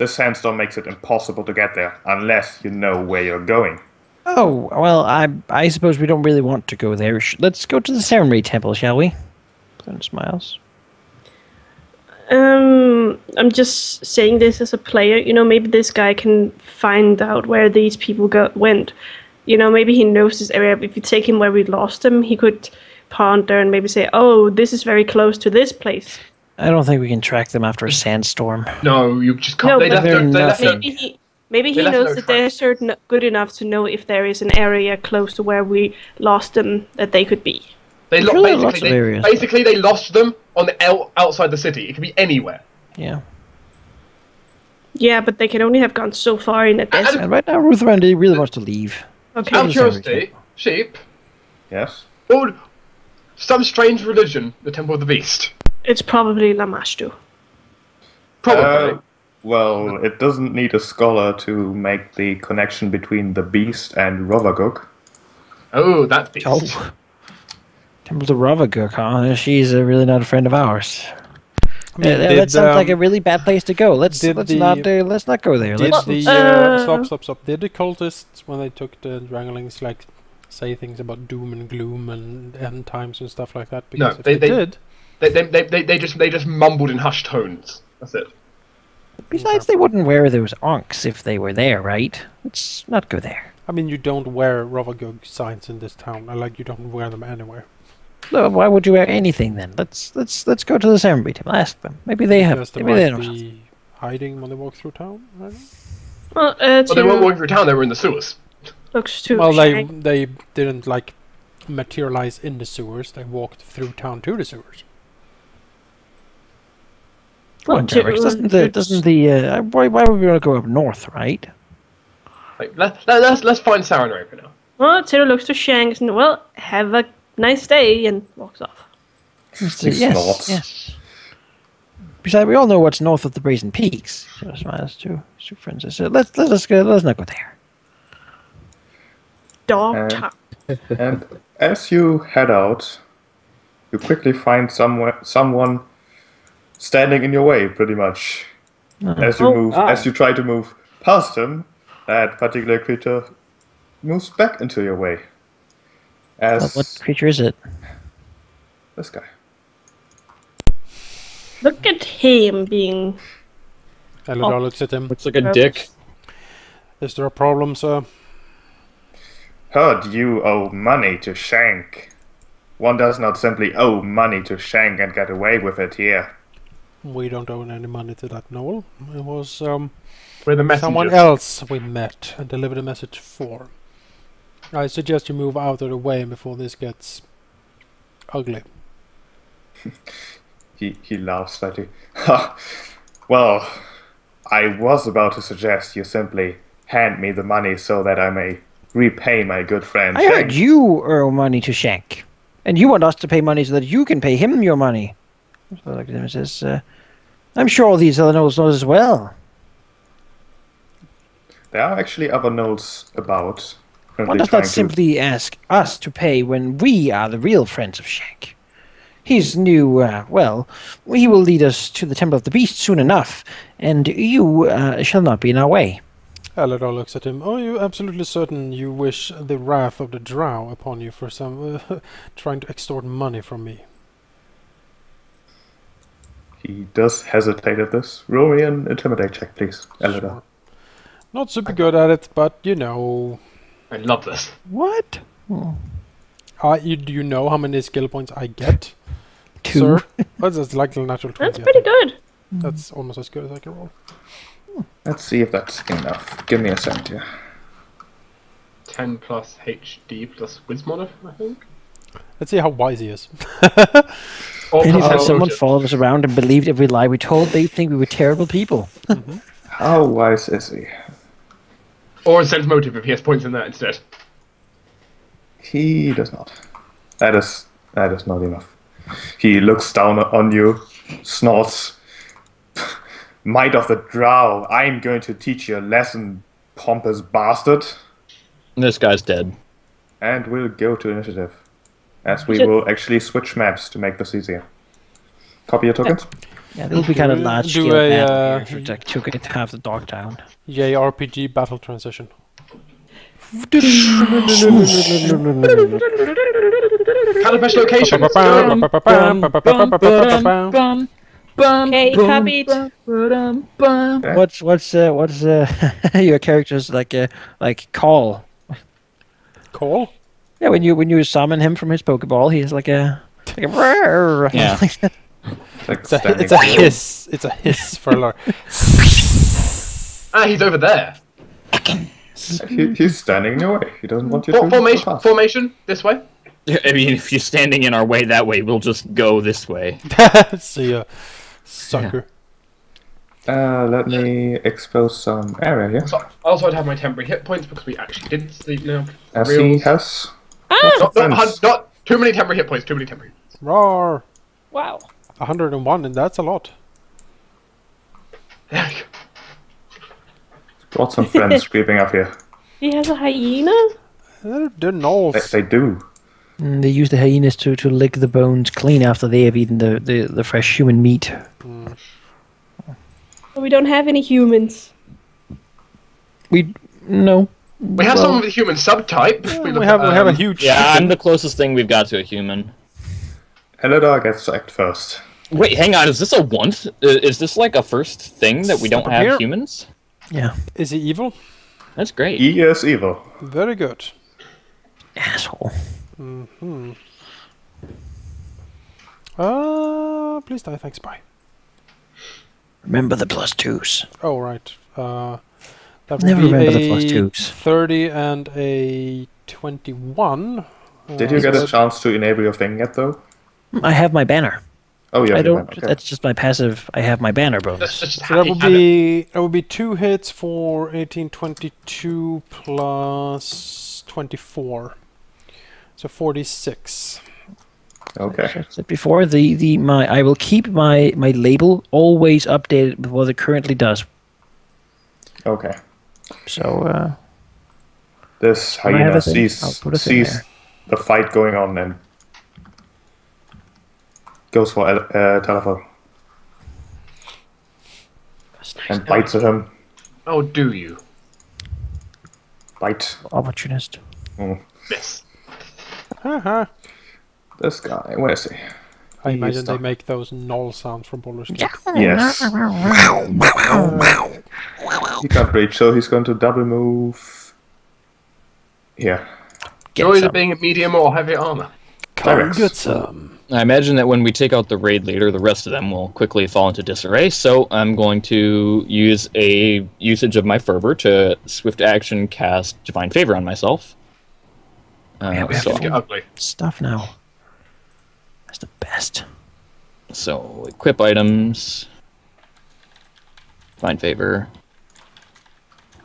sandstorm makes it impossible to get there unless you know where you're going. Oh, well, I suppose we don't really want to go there. Let's go to the Sarenrae temple, shall we? Then smiles. I'm just saying this as a player. You know, maybe this guy can find out where these people went. You know, maybe he knows this area. If you take him where we lost him, he could ponder and maybe say, "Oh, this is very close to this place." I don't think we can track them after a sandstorm. No, you just can't. No, they but left no, they left no, Maybe he They left knows no the tracks. desert good enough to know if there is an area close to where we lost them that they could be. they Sure, there are lots basically, of areas. basically they lost them on the outside the city. It could be anywhere. Yeah. Yeah, but they can only have gone so far in a desert. And right now, Ruthven really wants to leave. Okay. Out of Yes, every curiosity, sheep. Yes? What would some strange religion, the Temple of the Beast? It's probably Lamashtu. Probably. Well, it doesn't need a scholar to make the connection between the beast and Rovaguk. Oh, that beast. Oh. Temple to Ravaguk, huh? She's really not a friend of ours. That sounds like a really bad place to go. Let's did not go there. Did Let's, the uh, stop? Did the cultists, when they took the Dranglings, like say things about doom and gloom and end times and stuff like that? Because No, if they did, They just mumbled in hushed tones. That's it. Besides, they wouldn't wear those onks if they were there, right? Let's not go there. I mean, you don't wear Rovagug signs in this town. Like, you don't wear them anywhere. No, why would you wear anything then? Let's go to the ceremony table. Ask them. Maybe they have. Because they Maybe they might know something. be hiding when they walk through town. I don't know. Well, But they weren't to walking through town, they were in the sewers. looks too. Well, Shank. they didn't like materialize in the sewers. They walked through town to the sewers. Well, Well, Derek, doesn't the why would we want to go up north, right? Like, let's find Sarah and Raper now. Well, Tiro looks to Shanks and well, have a nice day, and walks off. He Yes, snorts. yes. Besides, we all know what's north of the Brazen Peaks. So smiles to Francis. So let's not go there. Dog top. And as you head out, you quickly find someone standing in your way, pretty much. As you try to move past him, that particular creature moves back into your way. As What creature is it? this guy. Look at him being. Elidar looks at him. Looks like a dick. Is there a problem, sir? Heard you owe money to Shank. One does not simply owe money to Shank and get away with it here. We don't owe any money to that Noel. It was We're the someone messengers. else we met and delivered a message for. I suggest you move out of the way before this gets ugly. He laughs slightly. Ha! Well, I was about to suggest you simply hand me the money so that I may repay my good friend I Shank. heard you owe money to Shank, and you want us to pay money so that you can pay him your money. So like him says, I'm sure all these other nobles know as well. There are actually other notes about. One currently does trying not to- simply ask us to pay when we are the real friends of Shank. His new, well, he will lead us to the Temple of the Beast soon enough, and you shall not be in our way. Elidar looks at him. Are you absolutely certain you wish the wrath of the drow upon you for some trying to extort money from me? He does hesitate at this. Roll me an intimidate check, please, Elida. Sure. Not super good at it, but you know. I love this. What? Do you know how many skill points I get? 2. Sir? That's like a natural 20. That's I pretty think. good. That's almost as good as I can roll. Let's see if that's enough. Give me a second here. 10 plus HD plus Wismod, I think. Let's see how wise he is. Or And if plus had someone Motive. followed us around and believed every lie we told, they'd think we were terrible people. How wise is he? Or a sense motive if he has points in that instead. He does not. That is not enough. He looks down on you, snorts. Might of the drow, I'm going to teach you a lesson, pompous bastard. This guy's dead. And we'll go to initiative. As we Shit. will actually switch maps to make this easier. Copy your tokens. Yeah, it'll be kind of Do large a, scale battle uh, here if it's like took it to have the dog down. JRPG battle transition. Calibest location. Okay, copied. What's your character's like call? Call? Yeah, when you summon him from his Pokeball, he's like a Yeah. It's like It's a standing hiss. It's a hiss for Lar. Ah, he's over there. He's standing in your way. He doesn't want you to Formation, pass. formation, this way. I mean, if you're standing in our way that way, we'll just go this way. See ya, sucker. Let me expose some area here. So, I also had to have my temporary hit points because we actually did sleep now. As Real- he has. Not too many temporary hit points, too many temporary. Roar! Wow. 101, and that's a lot. There we go. Brought some friends creeping up here. He has a hyena? They're gnolls. They do. They use the hyenas to lick the bones clean after they have eaten the fresh human meat. We don't have any humans. No. We have someone with a human subtype. We have a huge Yeah, I'm chicken. the closest thing we've got to a human. Elidar gets sacked first. Wait, hang on. Is this a want? Is this like a first thing that we don't Stop have here. humans? Yeah. Is he evil? That's great. He is evil. Very good. Asshole. Please die. Thanks. Bye. Remember the +2s. Oh, right. That would Never be remember the a +2s. 30 and a 21. Did you get a chance to enable your thing yet, though? I have my banner. Oh, yeah. I you don't. went, okay. That's just my passive. I have my banner That's bonus. just So that would be 2 hits for 18, 22 plus 24. So 46. Okay. I said before, I will keep my label always updated with what it currently does. Okay. So This When I have hyena a thing, I'll put a thing sees there. the fight going on and goes for telephone and bites at him. Oh, do you? Bite. opportunist. Miss. Haha. This guy, where is he? I He imagine is they stuck. make those null sounds from Baldur's Gate. Yes. He can't reach, so he's going to double move here. Get Joys some. of being a medium or heavy armor. Direct. Get some. I imagine that when we take out the raid leader, the rest of them will quickly fall into disarray. So I'm going to use a usage of my fervor to swift action cast Divine Favor on myself. Yeah, we have It's gonna get ugly. stuff now. That's the best. So equip items, Divine Favor,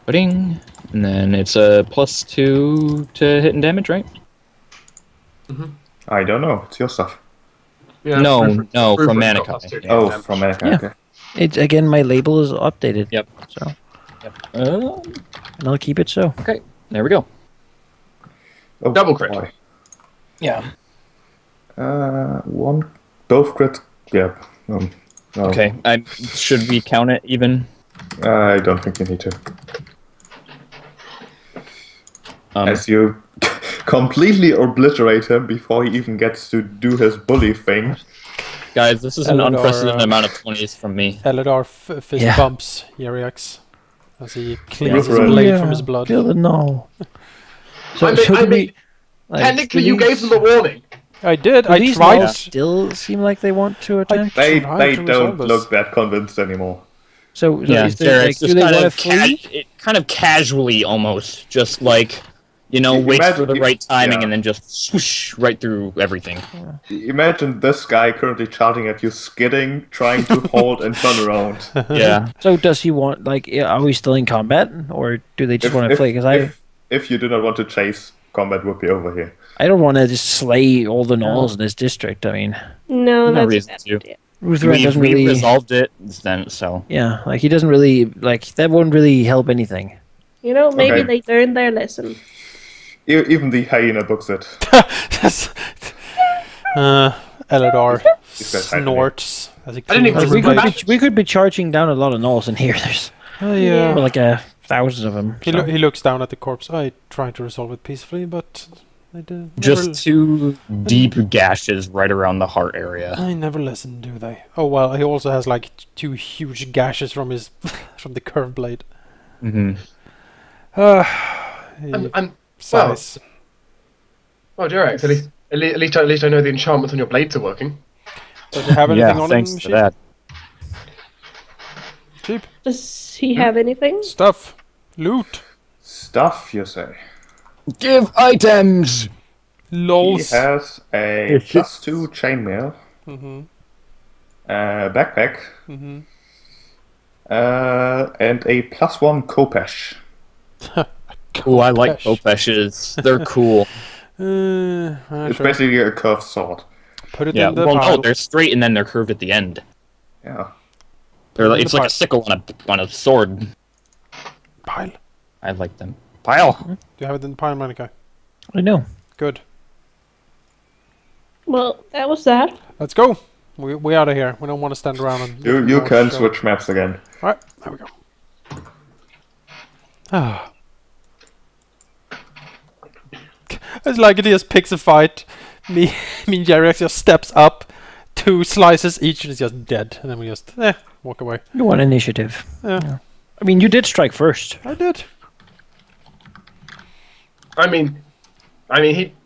pudding, and then it's a +2 to hit and damage, right? I don't know. It's your stuff. Yeah, No, Rupert- no, Rupert from got Manikai. plus 2 to Oh, damage. from America. Yeah. Okay. It's again. My label is updated. Yep. So, Uh, and I'll keep it so. okay, there we go. Oh, Double crit. boy. Yeah. One, both crit. Yeah. No. Okay. Should we count it even? I don't think you need to. Um, As you completely obliterate him before he even gets to do his bully thing. guys, this is an Eleanor, unprecedented amount of 20s from me. Eladar fist Yeah. bumps Yeriax as he cleans his Yeah. blade from his blood. Feel the no. So, I mean- so I do we, mean, like, Technically, do you gave these- them a warning. I did. do I these tried. gnolls still seem like they want to attack. They Tried to resolve don't this. look that convinced anymore. So Yeah, is there, like, Derek's do just they kind want to of, flee? kind of casually almost, just like, you know, You waits imagine- for the right timing yeah. and then just swoosh right through everything. Imagine this guy currently charging at you, skidding, trying to hold and turn around. Yeah. So does he want, like, are we still in combat, or do they just want to flee? Because if you do not want to chase, combat would be over here. I don't want to just slay all the gnolls in this district. I mean, No, No that's reason that's to. idea. Ruthven doesn't We really. resolved it then, so. Yeah, like he doesn't really like that. Wouldn't really help anything. You know, maybe Okay. they learned their lesson. Even the hyena books it. Eladar These guys hide snorts as he I didn't even cleans his Like, we Come could blade. back. be, we could be charging down a lot of gnolls in here. There's Oh, yeah. like thousands of them. He, so. he looks down at the corpse. I try to resolve it peacefully, but I do. Just 2 deep gashes right around the heart area. I never listen, do they? Oh well, he also has like 2 huge gashes from his from the curved blade. Mm-hmm. He And sighs. well, Derek, at least I know the enchantments on your blades are working. Does he have anything Yeah, on thanks him? to Sheep? that. Sheep? Does he have anything? Stuff. Loot. Stuff, you say. Give items! He Lols. has a +2 chainmail, Mm-hmm. backpack, Mm-hmm. and a +1 Kopesh. Oh, I like Kopesh. Kopeshes. They're cool. It's Sure. basically a curved sword. Put it Yeah, in the well, pile. no, they're straight and then they're curved at the end. Yeah. They're like, in it's the like pile. a sickle on a sword. Pile. I like them. Pile. Do you have it in the pile, Monica? I know. Good. Well, that was that. Let's go. We out of here. We don't want to stand around and. You can switch maps again. Alright, there we go. Ah. It's like it just picks a fight. Me and Jerry just steps up to 2 slices each and it's just dead. And then we just walk away. You want initiative. Yeah. I mean, you did strike first. I did. I mean,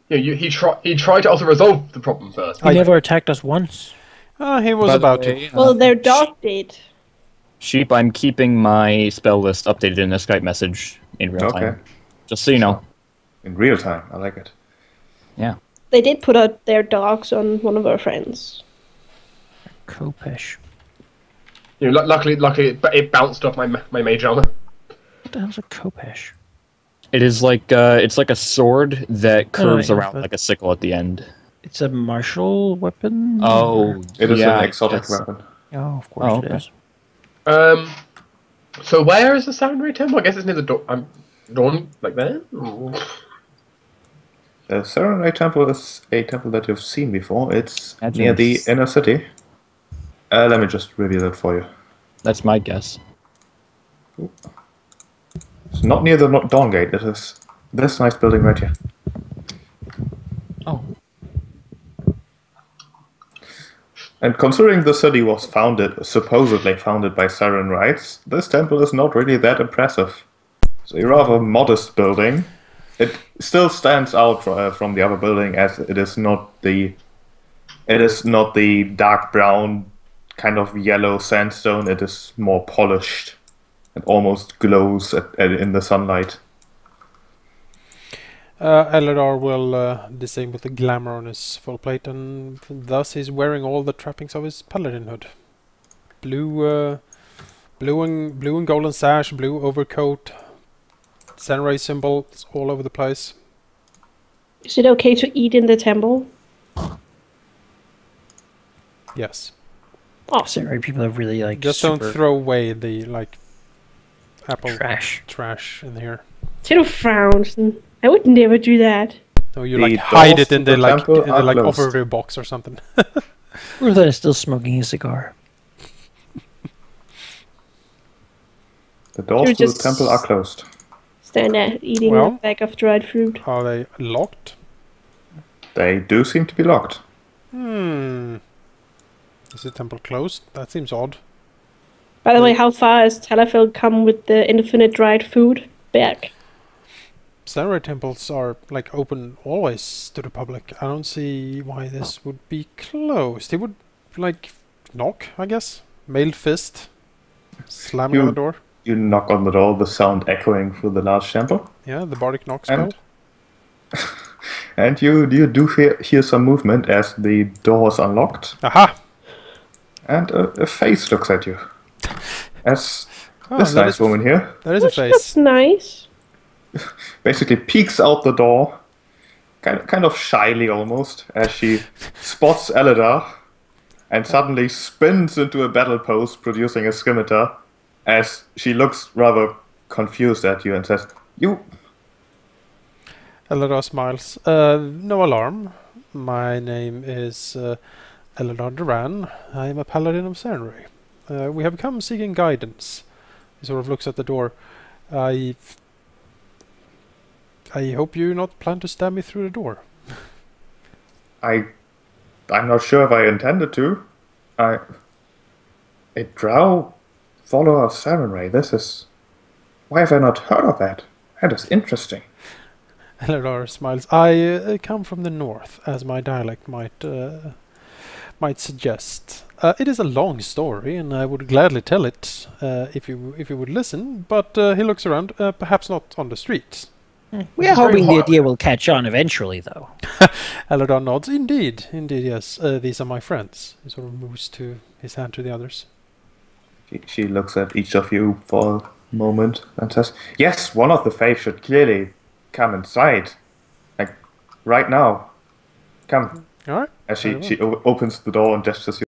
he tried to also resolve the problem first. He never attacked us once. He was By the about way, to. Well, their dog did. Sheep, I'm keeping my spell list updated in a Skype message in real time. Okay. Just so you know. In real time, I like it. Yeah. They did put out their dogs on one of our friends. Kopesh. Luckily, it bounced off my mage armor. What the hell's a Kopesh? It is like it's like a sword that curves yeah, around but- like a sickle at the end. It's a martial weapon? Oh, It is yeah, an exotic yes. weapon. Oh, of course Oh, it okay. is. So where is the Samurai Temple? I guess it's near the dawn, like there. The Samurai Temple is a temple that you've seen before. It's Imagine near the it's- inner city. Let me just reveal it for you. That's my guess. It's not near the Dawn Gate. It is this nice building right here. Oh. And considering the city was supposedly founded by Siren rites, this temple is not really that impressive. It's a rather modest building. It still stands out from the other building as it is not the dark brown kind of yellow sandstone. It is more polished and almost glows in the sunlight. Eladar will disable the glamour on his full plate, and thus he's wearing all the trappings of his paladin hood. Blue and golden sash, blue overcoat, samurai symbols all over the place. Is it okay to eat in the temple? Yes. Oh, Samurai people are really like Just super don't throw away the apple trash. in here. Tito frowns. I would never do that. No, you The hide doors it in to the the temple are closed. overview box or something. Ruther is still smoking his cigar. The doors You're to the just- temple are closed. Stand there eating Well- a bag of dried fruit. Are they locked? They do seem to be locked. Is the temple closed? That seems odd. By the way, how far has Talafel come with the infinite dried food bag? Samurai temples are open always to the public. I don't see why this would be closed. He would knock, I guess. Mailed fist, slamming on the door. You knock on the door, the sound echoing through the large temple, Yeah, the bardic knock spell. and you do hear some movement as the door is unlocked, Aha! and a face looks at you. As Oh, this that nice is- woman here There is a That's face. nice. basically peeks out the door, kind of shyly almost, as she spots Eladar, and suddenly spins into a battle pose, producing a scimitar, as she looks rather confused at you and says, "You." Eladar smiles. No alarm. My name is Eladar Duran. I am a paladin of Sarenrae. We have come seeking guidance. He sort of looks at the door. I hope you not plan to stab me through the door. I'm not sure if I intended to. A drow follower of Sarenrae. This is... Why have I not heard of that? That is interesting. Eladar smiles. I come from the north, as my dialect might suggest. It is a long story, and I would gladly tell it if you would listen. But he looks around. Perhaps not on the streets. We are hoping the idea will catch on eventually, though. Eladar nods. Indeed, yes. These are my friends. He sort of moves his hand to the others. She looks at each of you for a moment and says, "Yes, one of the faith should clearly come inside. Right now. Come." All right. As Very she opens the door and gestures you.